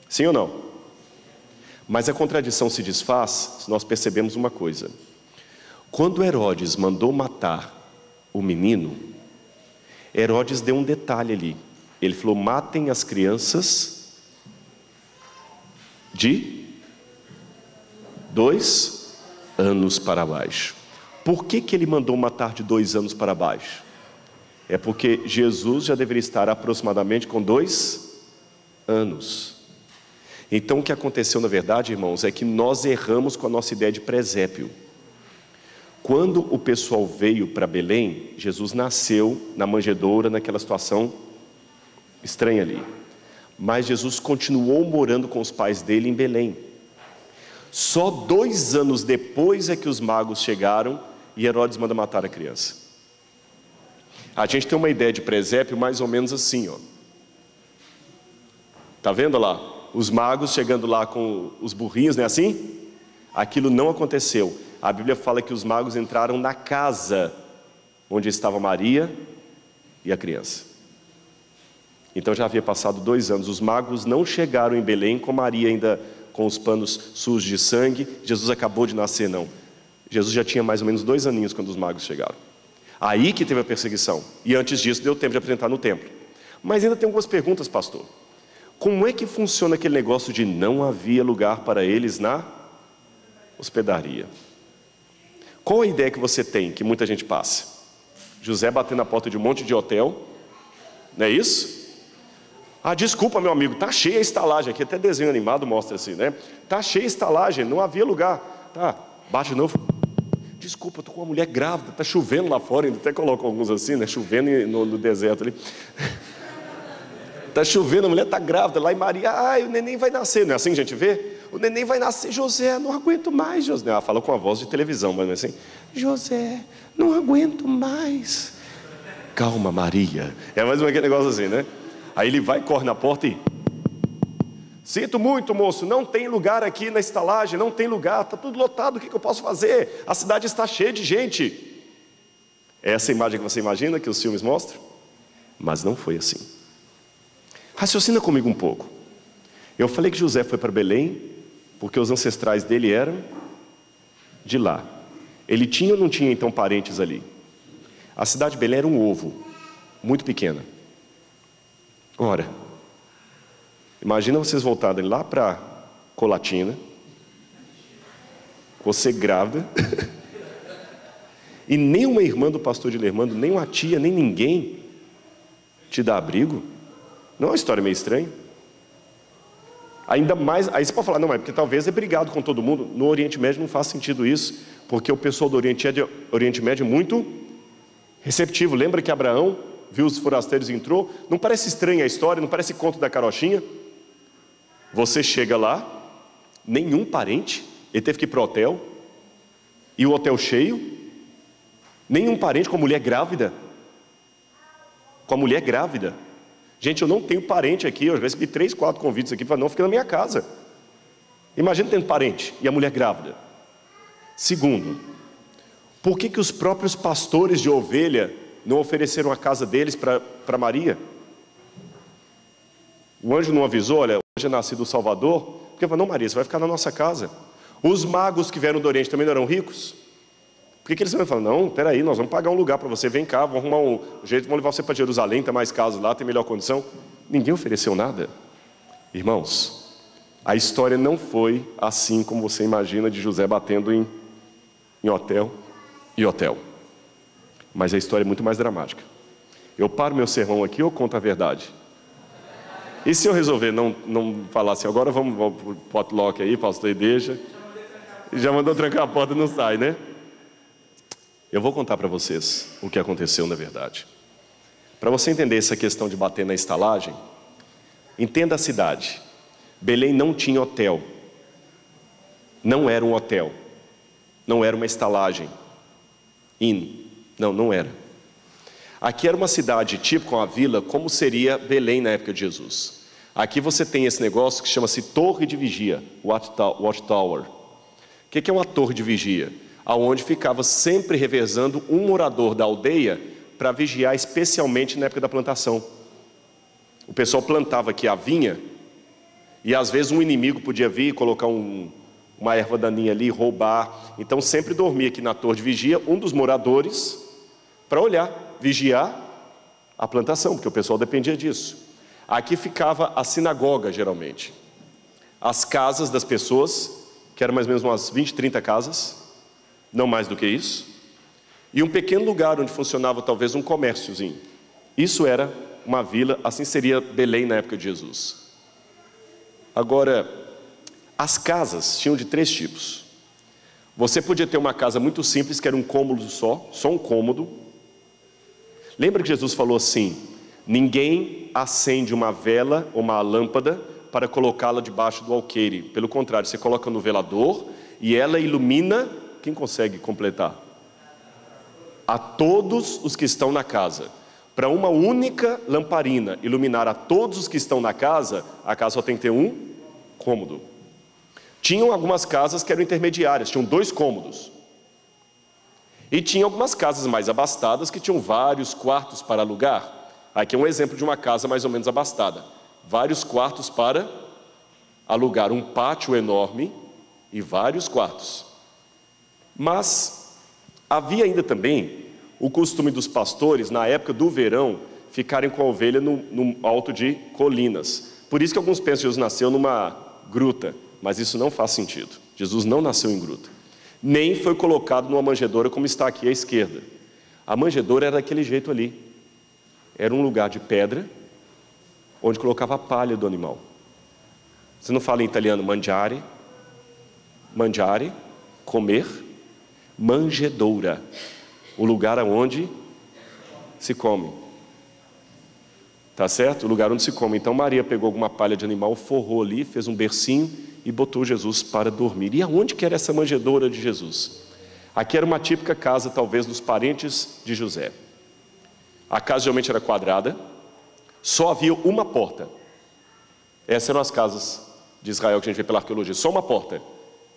Sim ou não? Mas a contradição se desfaz se nós percebemos uma coisa. Quando Herodes mandou matar o menino, Herodes deu um detalhe ali. Ele falou: matem as crianças de 2 anos para baixo. Por que ele mandou matar de 2 anos para baixo? É porque Jesus já deveria estar aproximadamente com 2 anos. Então o que aconteceu na verdade, irmãos, é que nós erramos com a nossa ideia de presépio. Quando o pessoal veio para Belém, Jesus nasceu na manjedoura, naquela situação estranha ali. Mas Jesus continuou morando com os pais dele em Belém. Só 2 anos depois é que os magos chegaram e Herodes manda matar a criança. A gente tem uma ideia de presépio mais ou menos assim, ó. Tá vendo lá? Os magos chegando lá com os burrinhos, não é assim? Aquilo não aconteceu. A Bíblia fala que os magos entraram na casa onde estava Maria e a criança. Então já havia passado 2 anos. Os magos não chegaram em Belém com Maria ainda com os panos sujos de sangue. Jesus acabou de nascer, não. Jesus já tinha mais ou menos 2 aninhos quando os magos chegaram. Aí que teve a perseguição. E antes disso deu tempo de apresentar no templo. Mas ainda tem algumas perguntas, pastor. Como é que funciona aquele negócio de não havia lugar para eles na hospedaria? Qual a ideia que você tem, que muita gente passa? José batendo na porta de um monte de hotel, não é isso? Ah, desculpa meu amigo, tá cheia a estalagem aqui, até desenho animado mostra assim, né? Tá cheia a estalagem, não havia lugar. Tá, bate de novo. Desculpa, eu tô com uma mulher grávida, tá chovendo lá fora, ainda até colocam alguns assim, né? Chovendo no deserto ali. Tá chovendo, a mulher tá grávida lá, e Maria, o neném vai nascer, não é assim que a gente vê? O neném vai nascer. José, não aguento mais, José. Ela fala com a voz de televisão, mas assim: José, não aguento mais. Calma, Maria. É mais aquele negócio assim, né? Aí ele vai, corre na porta e: sinto muito, moço, não tem lugar aqui na estalagem, não tem lugar, está tudo lotado, o que eu posso fazer? A cidade está cheia de gente. É essa imagem que você imagina que os filmes mostram? Mas não foi assim. Raciocina comigo um pouco. Eu falei que José foi para Belém porque os ancestrais dele eram de lá. Ele tinha ou não tinha então parentes ali? A cidade de Belém era um ovo, muito pequena. Ora, imagina vocês voltarem lá para Colatina, você grávida, e nem uma irmã do pastor de Lermando, nem uma tia, nem ninguém te dá abrigo. Não é uma história meio estranha? Ainda mais, aí você pode falar: não, é porque talvez é brigado com todo mundo. No Oriente Médio não faz sentido isso, porque o pessoal do Oriente Médio é muito receptivo. Lembra que Abraão viu os forasteiros e entrou? Não parece estranha a história? Não parece conto da carochinha? Você chega lá, nenhum parente, ele teve que ir para o hotel, e o hotel cheio, nenhum parente com a mulher grávida. Com a mulher grávida. Gente, eu não tenho parente aqui, eu já recebi 3, 4 convites aqui para não ficar na minha casa. Imagina tendo parente e a mulher grávida. Segundo, por que os próprios pastores de ovelha não ofereceram a casa deles para Maria? O anjo não avisou, olha, hoje é nascido o Salvador, porque falou, não, Maria, você vai ficar na nossa casa. Os magos que vieram do Oriente também não eram ricos? Por que eles não falam, não, peraí, nós vamos pagar um lugar para você, vem cá, vamos arrumar um jeito, vamos levar você para Jerusalém, tem mais casas lá, tem melhor condição. Ninguém ofereceu nada. Irmãos, a história não foi assim como você imagina, de José batendo em hotel e hotel. Mas a história é muito mais dramática. Eu paro meu sermão aqui ou conto a verdade? E se eu resolver não falar assim, agora vamos pro potluck aí, pastor, e deixa. Já mandou trancar a porta, não sai, né? Eu vou contar para vocês o que aconteceu na verdade. Para você entender essa questão de bater na estalagem, entenda a cidade. Belém não tinha hotel. Não era um hotel. Não era uma estalagem. Não era. Aqui era uma cidade tipo uma vila, como seria Belém na época de Jesus. Aqui você tem esse negócio que chama-se torre de vigia, watchtower. O que é uma torre de vigia? Aonde ficava sempre revezando um morador da aldeia para vigiar, especialmente na época da plantação. O pessoal plantava aqui a vinha e às vezes um inimigo podia vir e colocar uma erva daninha ali, roubar. Então sempre dormia aqui na torre de vigia um dos moradores para olhar, vigiar a plantação, porque o pessoal dependia disso. Aqui ficava a sinagoga, geralmente. As casas das pessoas, que eram mais ou menos umas 20, 30 casas, não mais do que isso. E um pequeno lugar onde funcionava talvez um comérciozinho. Isso era uma vila, assim seria Belém na época de Jesus. Agora, as casas tinham de 3 tipos. Você podia ter uma casa muito simples, que era um cômodo só um cômodo. Lembra que Jesus falou assim, ninguém acende uma vela ou uma lâmpada para colocá-la debaixo do alqueire. Pelo contrário, você coloca no velador e ela ilumina, quem consegue completar? A todos os que estão na casa. Para uma única lamparina iluminar a todos os que estão na casa, a casa só tem que ter um cômodo. Tinham algumas casas que eram intermediárias, tinham 2 cômodos. E tinha algumas casas mais abastadas que tinham vários quartos para alugar. Aqui é um exemplo de uma casa mais ou menos abastada. Vários quartos para alugar, um pátio enorme e vários quartos. Mas havia ainda também o costume dos pastores, na época do verão, ficarem com a ovelha no alto de colinas. Por isso que alguns pensam que Jesus nasceu numa gruta, mas isso não faz sentido. Jesus não nasceu em gruta. Nem foi colocado numa manjedoura como está aqui à esquerda. A manjedoura era daquele jeito ali. Era um lugar de pedra, onde colocava a palha do animal. Você não fala em italiano mangiare, comer, manjedoura, o lugar onde se come. Tá certo? O lugar onde se come. Então Maria pegou alguma palha de animal, forrou ali, fez um bercinho e botou Jesus para dormir. E aonde que era essa manjedoura de Jesus? Aqui era uma típica casa, talvez, dos parentes de José. A casa geralmente era quadrada, só havia uma porta. Essas eram as casas de Israel que a gente vê pela arqueologia, só uma porta,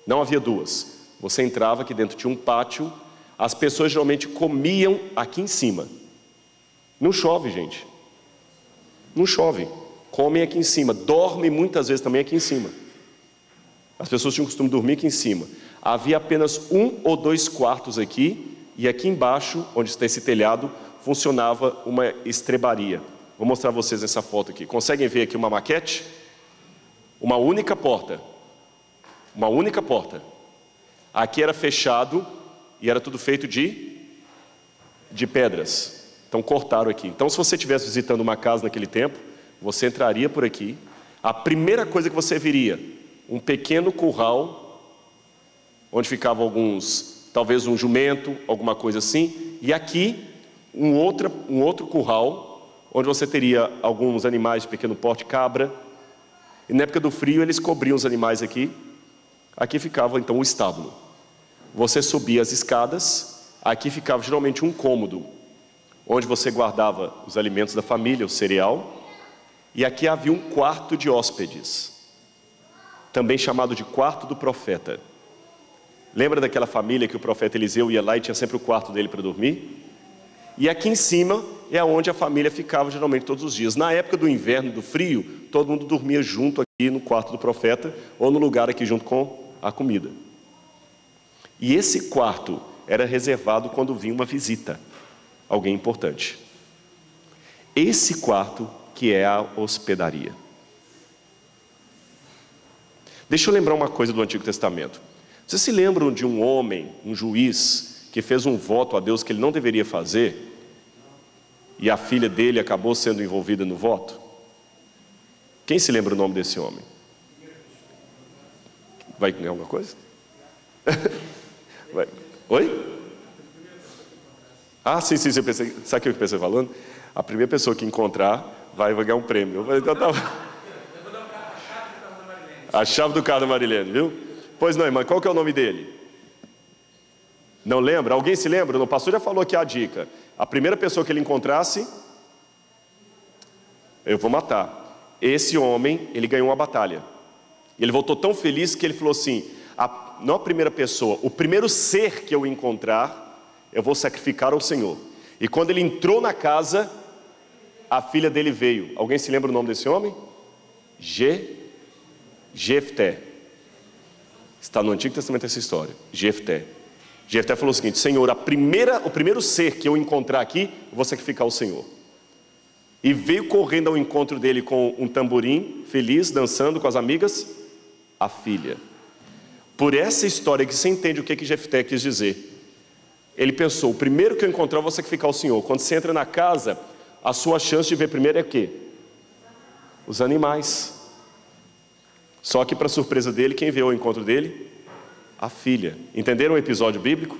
não havia 2. Você entrava, aqui dentro tinha um pátio, as pessoas geralmente comiam aqui em cima. Não chove, gente. Não chove, comem aqui em cima, dormem muitas vezes também aqui em cima. As pessoas tinham o costume de dormir aqui em cima. Havia apenas 1 ou 2 quartos aqui, e aqui embaixo, onde está esse telhado, funcionava uma estrebaria. Vou mostrar a vocês essa foto aqui. Conseguem ver aqui uma maquete? Uma única porta. Uma única porta. Aqui era fechado e era tudo feito de pedras. Então cortaram aqui. Então se você estivesse visitando uma casa naquele tempo, você entraria por aqui. A primeira coisa que você viria, um pequeno curral, onde ficavam alguns, talvez um jumento, alguma coisa assim. E aqui, um outro curral, onde você teria alguns animais de pequeno porte, cabra. E na época do frio eles cobriam os animais aqui. Aqui ficava então o estábulo. Você subia as escadas, aqui ficava geralmente um cômodo, onde você guardava os alimentos da família, o cereal. E aqui havia um quarto de hóspedes, também chamado de quarto do profeta. Lembra daquela família que o profeta Eliseu ia lá e tinha sempre o quarto dele para dormir? E aqui em cima, é onde a família ficava geralmente todos os dias. Na época do inverno, do frio, todo mundo dormia junto aqui no quarto do profeta, ou no lugar aqui junto com a comida. E esse quarto era reservado quando vinha uma visita, alguém importante. Esse quarto que é a hospedaria. Deixa eu lembrar uma coisa do Antigo Testamento. Vocês se lembram de um homem, um juiz, que fez um voto a Deus que ele não deveria fazer, e a filha dele acabou sendo envolvida no voto? Quem se lembra o nome desse homem? Vai ganhar alguma coisa? Vai. Oi? Ah, sim, eu pensei, sabe o que eu pensei falando? A primeira pessoa que encontrar vai ganhar um prêmio. Eu falei, então tá. A chave do carro da Marilene, viu? Pois não, irmã, qual que é o nome dele? Não lembra? Alguém se lembra? O pastor já falou aqui a dica. A primeira pessoa que ele encontrasse, eu vou matar. Esse homem, ele ganhou uma batalha. Ele voltou tão feliz que ele falou assim, não a primeira pessoa, o primeiro ser que eu encontrar, eu vou sacrificar ao Senhor. E quando ele entrou na casa, a filha dele veio. Alguém se lembra o nome desse homem? Jefté. Está no Antigo Testamento essa história. Jefté falou o seguinte: Senhor, o primeiro ser que eu encontrar aqui, eu vou sacrificar ao Senhor. E veio correndo ao encontro dele com um tamborim, feliz, dançando com as amigas, a filha. Por essa história que você entende o que Jefté quis dizer. Ele pensou, o primeiro que eu encontrar eu vou sacrificar ao Senhor. Quando você entra na casa, a sua chance de ver primeiro é o quê? Os animais. Só que para surpresa dele, quem veio ao encontro dele? A filha. Entenderam o episódio bíblico?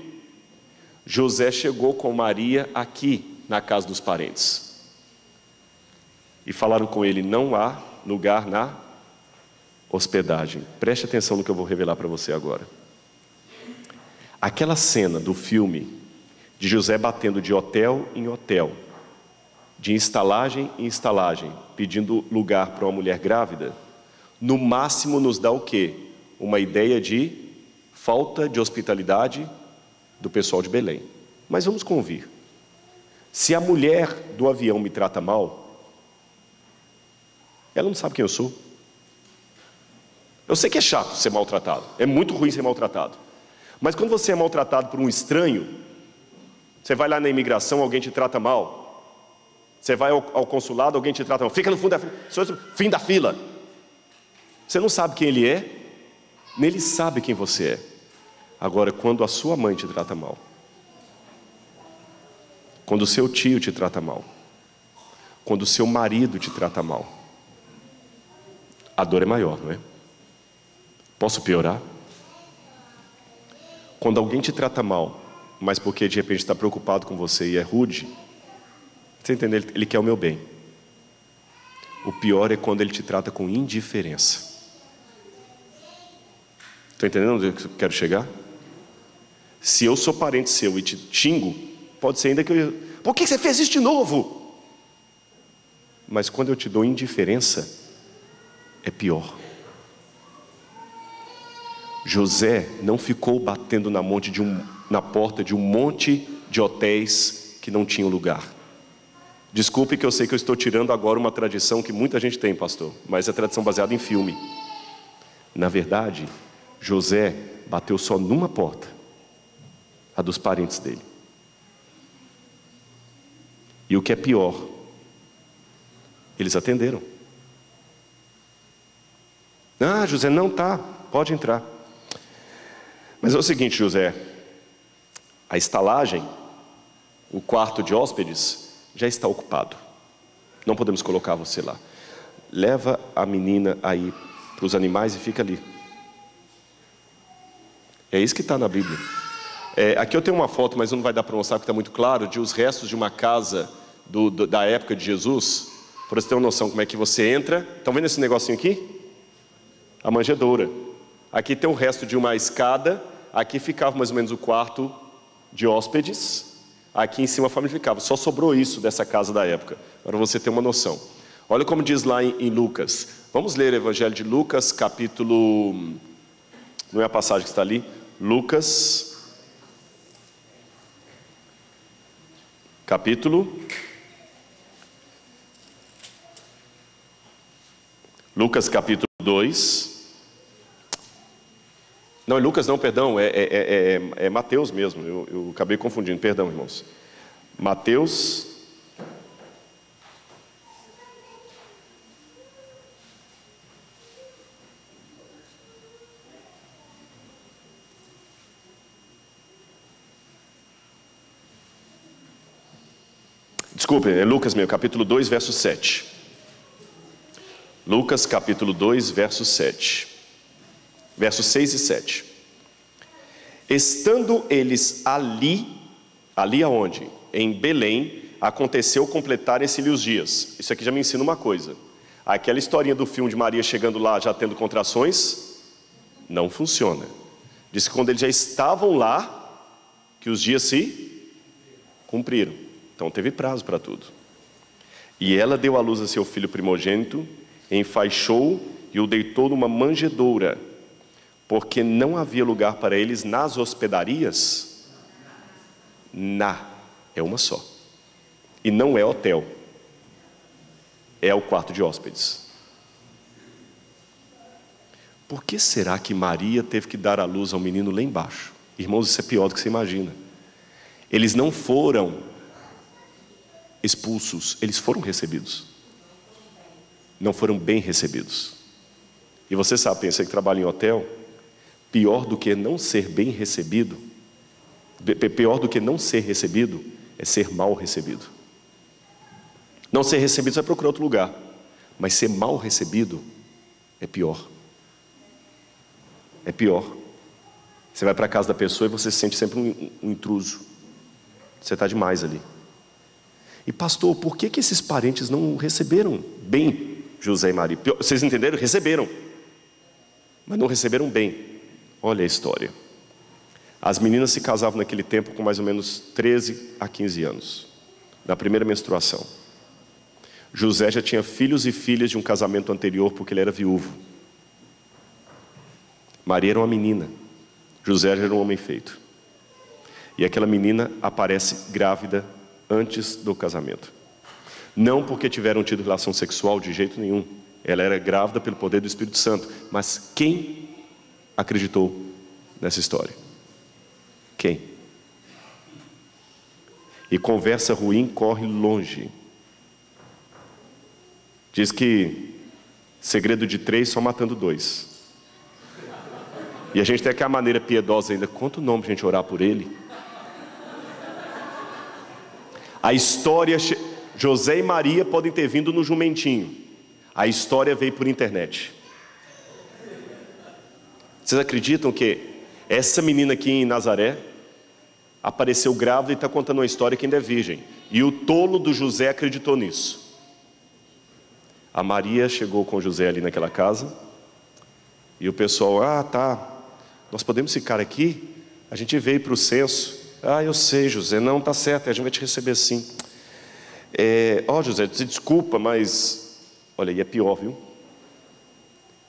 José chegou com Maria aqui na casa dos parentes. E falaram com ele, não há lugar na hospedagem. Preste atenção no que eu vou revelar para você agora. Aquela cena do filme de José batendo de hotel em hotel, de estalagem em estalagem, pedindo lugar para uma mulher grávida, no máximo nos dá o quê? Uma ideia de falta de hospitalidade do pessoal de Belém. Mas vamos convir. Se a mulher do avião me trata mal, ela não sabe quem eu sou. Eu sei que é chato ser maltratado, é muito ruim ser maltratado. Mas quando você é maltratado por um estranho, você vai lá na imigração, alguém te trata mal. Você vai ao consulado, alguém te trata mal. Fica no fundo da fila, fim da fila. Você não sabe quem ele é, nem ele sabe quem você é. Agora, quando a sua mãe te trata mal, quando o seu tio te trata mal, quando o seu marido te trata mal, a dor é maior, não é? Posso piorar? Quando alguém te trata mal, mas porque de repente está preocupado com você e é rude, você entende? Ele quer o meu bem. O pior é quando ele te trata com indiferença. Está entendendo onde eu quero chegar? Se eu sou parente seu e te xingo, pode ser ainda que eu... Por que você fez isso de novo? Mas quando eu te dou indiferença, é pior. José não ficou batendo na porta de um monte de hotéis que não tinham lugar. Desculpe que eu sei que eu estou tirando agora uma tradição que muita gente tem, pastor, mas é tradição baseada em filme. Na verdade, José bateu só numa porta, a dos parentes dele. E o que é pior, eles atenderam. Ah, José, não tá, pode entrar. Mas é o seguinte, José, a estalagem, o quarto de hóspedes, já está ocupado. Não podemos colocar você lá. Leva a menina aí para os animais e fica ali. É isso que está na Bíblia. Aqui eu tenho uma foto, mas não vai dar para mostrar porque está muito claro, de os restos de uma casa da época de Jesus, para você ter uma noção como é que você entra. Estão vendo esse negocinho aqui? A manjedoura. Aqui tem o resto de uma escada. Aqui ficava mais ou menos o quarto de hóspedes. Aqui em cima a família ficava. Só sobrou isso dessa casa da época, para você ter uma noção. Olha como diz lá em Lucas. Vamos ler o Evangelho de Lucas, capítulo... Não é a passagem que está ali. Lucas, capítulo Lucas capítulo 2. Não, é Lucas não, perdão, é Mateus mesmo, eu acabei confundindo, perdão, irmãos. Mateus. Desculpe, é Lucas mesmo, capítulo 2, verso 7. Lucas capítulo 2, verso 7. Versos 6 e 7. Estando eles ali aonde? Em Belém, aconteceu completarem-se-lhe os dias. Isso aqui já me ensina uma coisa. Aquela historinha do filme de Maria chegando lá já tendo contrações, não funciona. Diz que quando eles já estavam lá, que os dias se cumpriram. Então teve prazo para tudo. E ela deu à luz a seu filho primogênito, enfaixou e o deitou numa manjedoura, porque não havia lugar para eles nas hospedarias. É uma só. E não é hotel, é o quarto de hóspedes. Por que será que Maria teve que dar à luz ao menino lá embaixo? Irmãos, isso é pior do que você imagina. Eles não foram expulsos, eles foram recebidos. Não foram bem recebidos. E você sabe, tem você que trabalha em hotel, pior do que não ser bem recebido, pior do que não ser recebido, é ser mal recebido. Não ser recebido, você vai procurar outro lugar, mas ser mal recebido é pior. É pior. Você vai para a casa da pessoa e você se sente sempre um intruso. Você está demais ali. E pastor, por que esses parentes não receberam bem José e Maria? Vocês entenderam? Receberam, mas não receberam bem. Olha a história. As meninas se casavam naquele tempo com mais ou menos 13 a 15 anos, na primeira menstruação. José já tinha filhos e filhas de um casamento anterior, porque ele era viúvo. Maria era uma menina, José já era um homem feito. E aquela menina aparece grávida antes do casamento. Não porque tiveram tido relação sexual de jeito nenhum. Ela era grávida pelo poder do Espírito Santo. Mas quem acreditou nessa história? Quem? E conversa ruim corre longe. Diz que segredo de 3 só matando 2. E a gente tem aquela maneira piedosa ainda. Quanto nome pra gente orar por ele? A história, José e Maria podem ter vindo no jumentinho. A história veio por internet. Vocês acreditam que essa menina aqui em Nazaré apareceu grávida e está contando uma história que ainda é virgem? E o tolo do José acreditou nisso. A Maria chegou com José ali naquela casa. E o pessoal, tá, nós podemos ficar aqui? A gente veio para o censo. Eu sei, José, não, tá certo, a gente vai te receber sim. José, você desculpa, mas olha, e é pior, viu?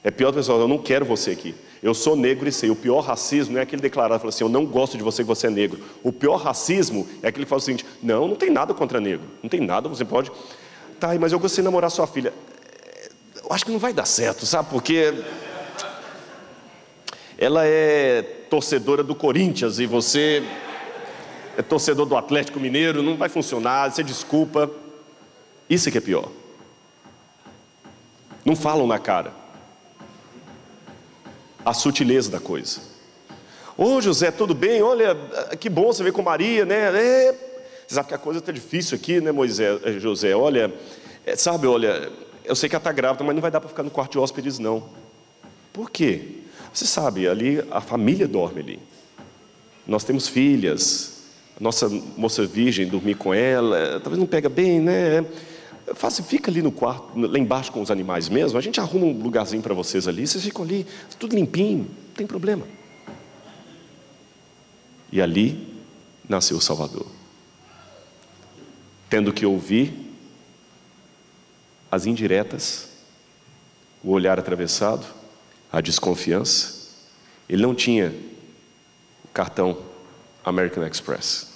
É pior, pessoal, eu não quero você aqui. Eu sou negro e sei, o pior racismo não é aquele declarado, fala assim, eu não gosto de você que você é negro. O pior racismo é aquele que fala o seguinte, não tem nada contra negro, não tem nada, você pode... Tá, mas eu gostaria de namorar sua filha. Eu acho que não vai dar certo, sabe, porque... ela é torcedora do Corinthians e você... é torcedor do Atlético Mineiro, não vai funcionar, você desculpa. Isso é que é pior. Não falam na cara. A sutileza da coisa. José, tudo bem? Olha, que bom você ver com Maria, né? Você sabe que a coisa está difícil aqui, né, José? Olha, eu sei que ela está grávida, mas não vai dar para ficar no quarto de hóspedes, não. Por quê? Você sabe, ali a família dorme ali. Nós temos filhas. Nossa moça virgem, dormir com ela, talvez não pega bem, né? Fica ali no quarto, lá embaixo com os animais mesmo. A gente arruma um lugarzinho para vocês ali. Vocês ficam ali, tudo limpinho, não tem problema. E ali nasceu o Salvador. Tendo que ouvir as indiretas, o olhar atravessado, a desconfiança. Ele não tinha cartão American Express.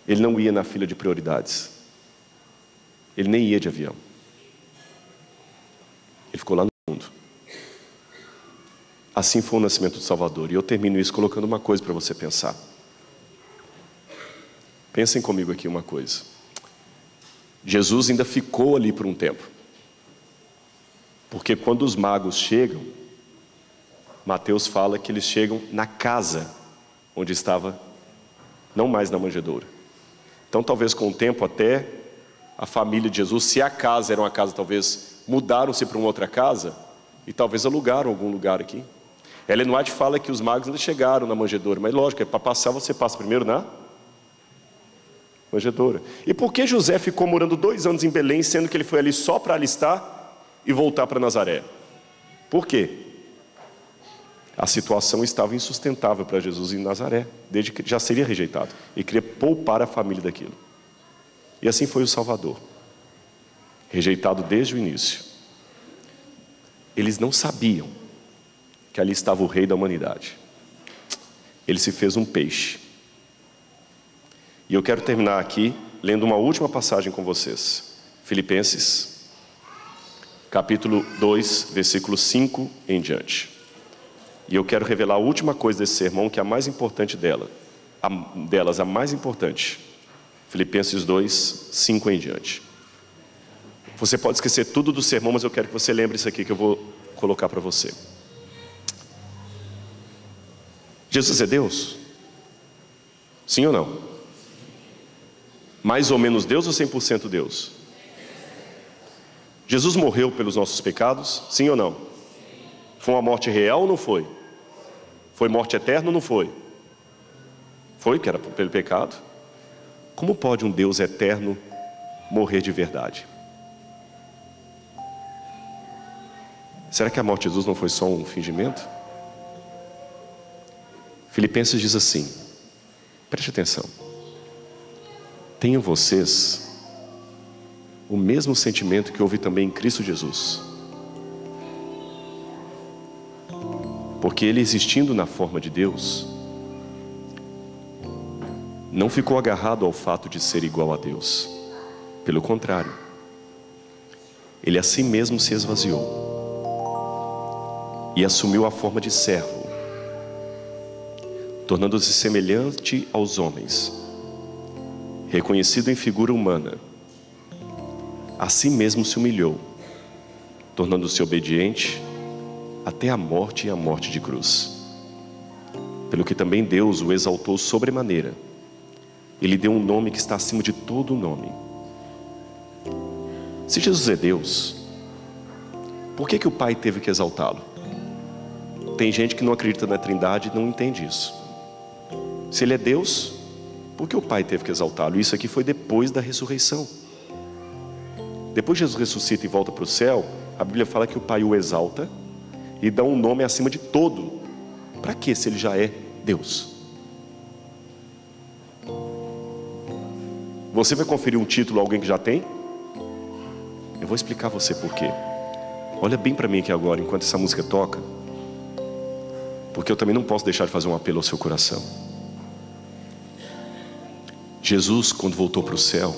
Ele não ia na fila de prioridades. Ele nem ia de avião. ficou lá no mundo. Assim foi o nascimento do Salvador. E eu termino isso colocando uma coisa para você pensar. Pensem comigo aqui uma coisa. Jesus ainda ficou ali por um tempo. Porque quando os magos chegam, Mateus fala que eles chegam na casa onde estava, não mais na manjedoura. Então talvez com o tempo até a família de Jesus, se a casa era uma casa, talvez mudaram-se para uma outra casa e talvez alugaram algum lugar aqui. Ellen White fala que os magos ainda chegaram na manjedoura, mas lógico, para passar você passa primeiro na manjedoura. E por que José ficou morando 2 anos em Belém, sendo que ele foi ali só para alistar e voltar para Nazaré? Por quê? A situação estava insustentável para Jesus em Nazaré, desde que já seria rejeitado. E queria poupar a família daquilo. E assim foi o Salvador, rejeitado desde o início. Eles não sabiam que ali estava o rei da humanidade. Ele se fez um peixe. E eu quero terminar aqui lendo uma última passagem com vocês. Filipenses, capítulo 2, versículo 5 em diante. E eu quero revelar a última coisa desse sermão, que é a mais importante delas, a mais importante. Filipenses 2, 5 em diante. Você pode esquecer tudo do sermão, mas eu quero que você lembre isso aqui que eu vou colocar para você. Jesus é Deus? Sim ou não? Mais ou menos Deus ou 100% Deus? Jesus morreu pelos nossos pecados? Sim ou não? Foi uma morte real ou não foi? Foi morte eterna ou não foi? Foi, que era pelo pecado. Como pode um Deus eterno morrer de verdade? Será que a morte de Jesus não foi só um fingimento? Filipenses diz assim, preste atenção. Tenham vocês o mesmo sentimento que houve também em Cristo Jesus. Porque ele, existindo na forma de Deus, não ficou agarrado ao fato de ser igual a Deus. Pelo contrário, ele a si mesmo se esvaziou e assumiu a forma de servo, tornando-se semelhante aos homens. Reconhecido em figura humana, a si mesmo se humilhou, tornando-se obediente até a morte e a morte de cruz. Pelo que também Deus o exaltou sobremaneira. Ele deu um nome que está acima de todo nome. Se Jesus é Deus, por que o Pai teve que exaltá-lo? Tem gente que não acredita na Trindade e não entende isso. Se ele é Deus, por que o Pai teve que exaltá-lo? Isso aqui foi depois da ressurreição. Depois Jesus ressuscita e volta para o céu, a Bíblia fala que o Pai o exalta e dá um nome acima de todo. Para quê, se ele já é Deus? Você vai conferir um título a alguém que já tem? Eu vou explicar a você por quê. Olha bem para mim aqui agora, enquanto essa música toca, porque eu também não posso deixar de fazer um apelo ao seu coração. Jesus, quando voltou para o céu,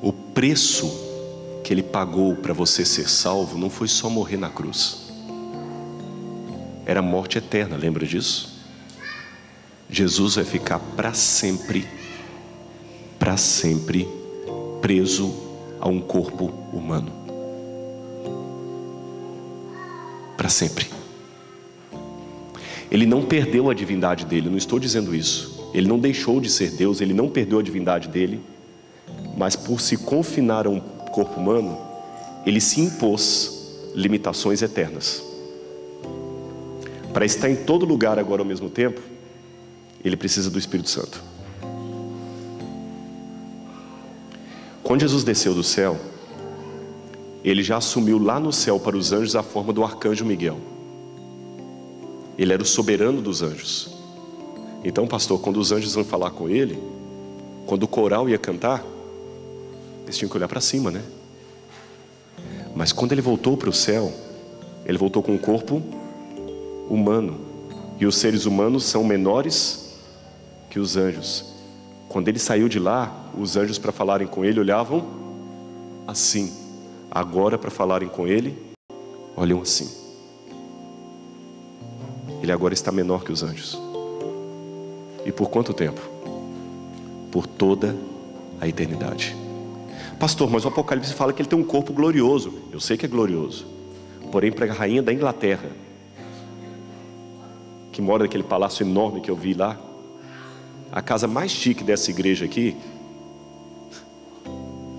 o preço que ele pagou para você ser salvo não foi só morrer na cruz. Era morte eterna, lembra disso? Jesus vai ficar para sempre preso a um corpo humano. Para sempre. Ele não perdeu a divindade dele, não estou dizendo isso. Ele não deixou de ser Deus, ele não perdeu a divindade dele, mas por se confinar a um corpo humano, ele se impôs limitações eternas. Para estar em todo lugar agora ao mesmo tempo, ele precisa do Espírito Santo. Quando Jesus desceu do céu, ele já assumiu lá no céu para os anjos a forma do arcanjo Miguel. Ele era o soberano dos anjos. Então, pastor, quando os anjos vão falar com ele, quando o coral ia cantar, eles tinham que olhar para cima, né? Mas quando ele voltou para o céu, ele voltou com um corpo humano. E os seres humanos são menores que os anjos. Quando ele saiu de lá, os anjos, para falarem com ele, olhavam assim. agora para falarem com ele, olham assim. Ele agora está menor que os anjos. E por quanto tempo? Por toda a eternidade. Pastor, mas o Apocalipse fala que ele tem um corpo glorioso. Eu sei que é glorioso. Porém, para a rainha da Inglaterra, que mora naquele palácio enorme que eu vi lá, a casa mais chique dessa igreja aqui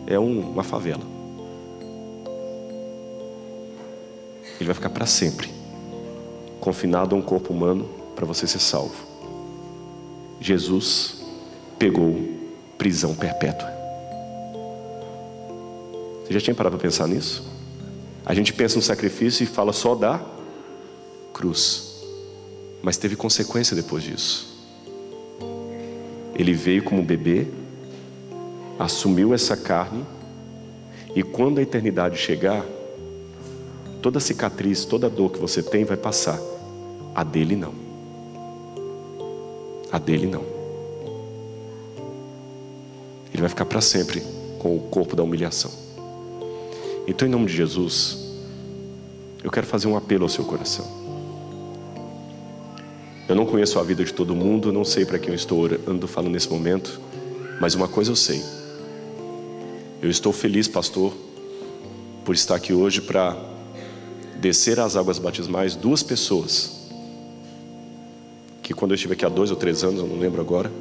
é uma favela. Ele vai ficar para sempre confinado a um corpo humano para você ser salvo. Jesus pegou prisão perpétua. Você já tinha parado para pensar nisso? A gente pensa no sacrifício e fala só da cruz, mas teve consequência depois disso. Ele veio como bebê, assumiu essa carne, e quando a eternidade chegar, toda cicatriz, toda dor que você tem vai passar. A dele não. A dele não. Ele vai ficar para sempre com o corpo da humilhação. Então, em nome de Jesus, eu quero fazer um apelo ao seu coração. Eu não conheço a vida de todo mundo, não sei para quem eu estou orando, falando nesse momento, mas uma coisa eu sei. Eu estou feliz, pastor, por estar aqui hoje para descer às águas batismais 2 pessoas que, quando eu estive aqui há 2 ou 3 anos, eu não lembro agora,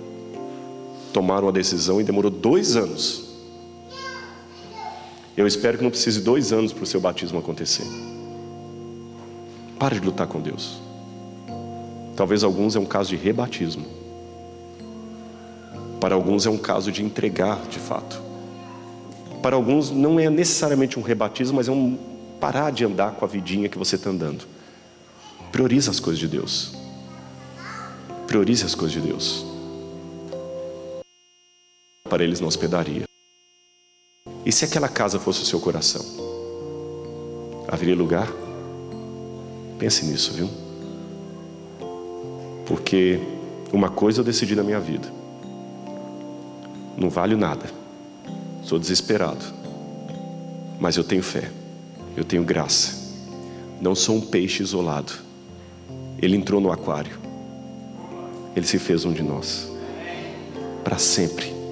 tomaram a decisão e demorou 2 anos. Eu espero que não precise 2 anos para o seu batismo acontecer. Pare de lutar com Deus. Talvez alguns é um caso de rebatismo. Para alguns é um caso de entregar de fato. Para alguns não é necessariamente um rebatismo, mas é um parar de andar com a vidinha que você está andando. Priorize as coisas de Deus. Priorize as coisas de Deus. Para eles na hospedaria. E se aquela casa fosse o seu coração? Haveria lugar? Pense nisso, viu? Porque uma coisa eu decidi na minha vida: não valho nada, sou desesperado, mas eu tenho fé, eu tenho graça. Não sou um peixe isolado. Ele entrou no aquário, ele se fez um de nós para sempre.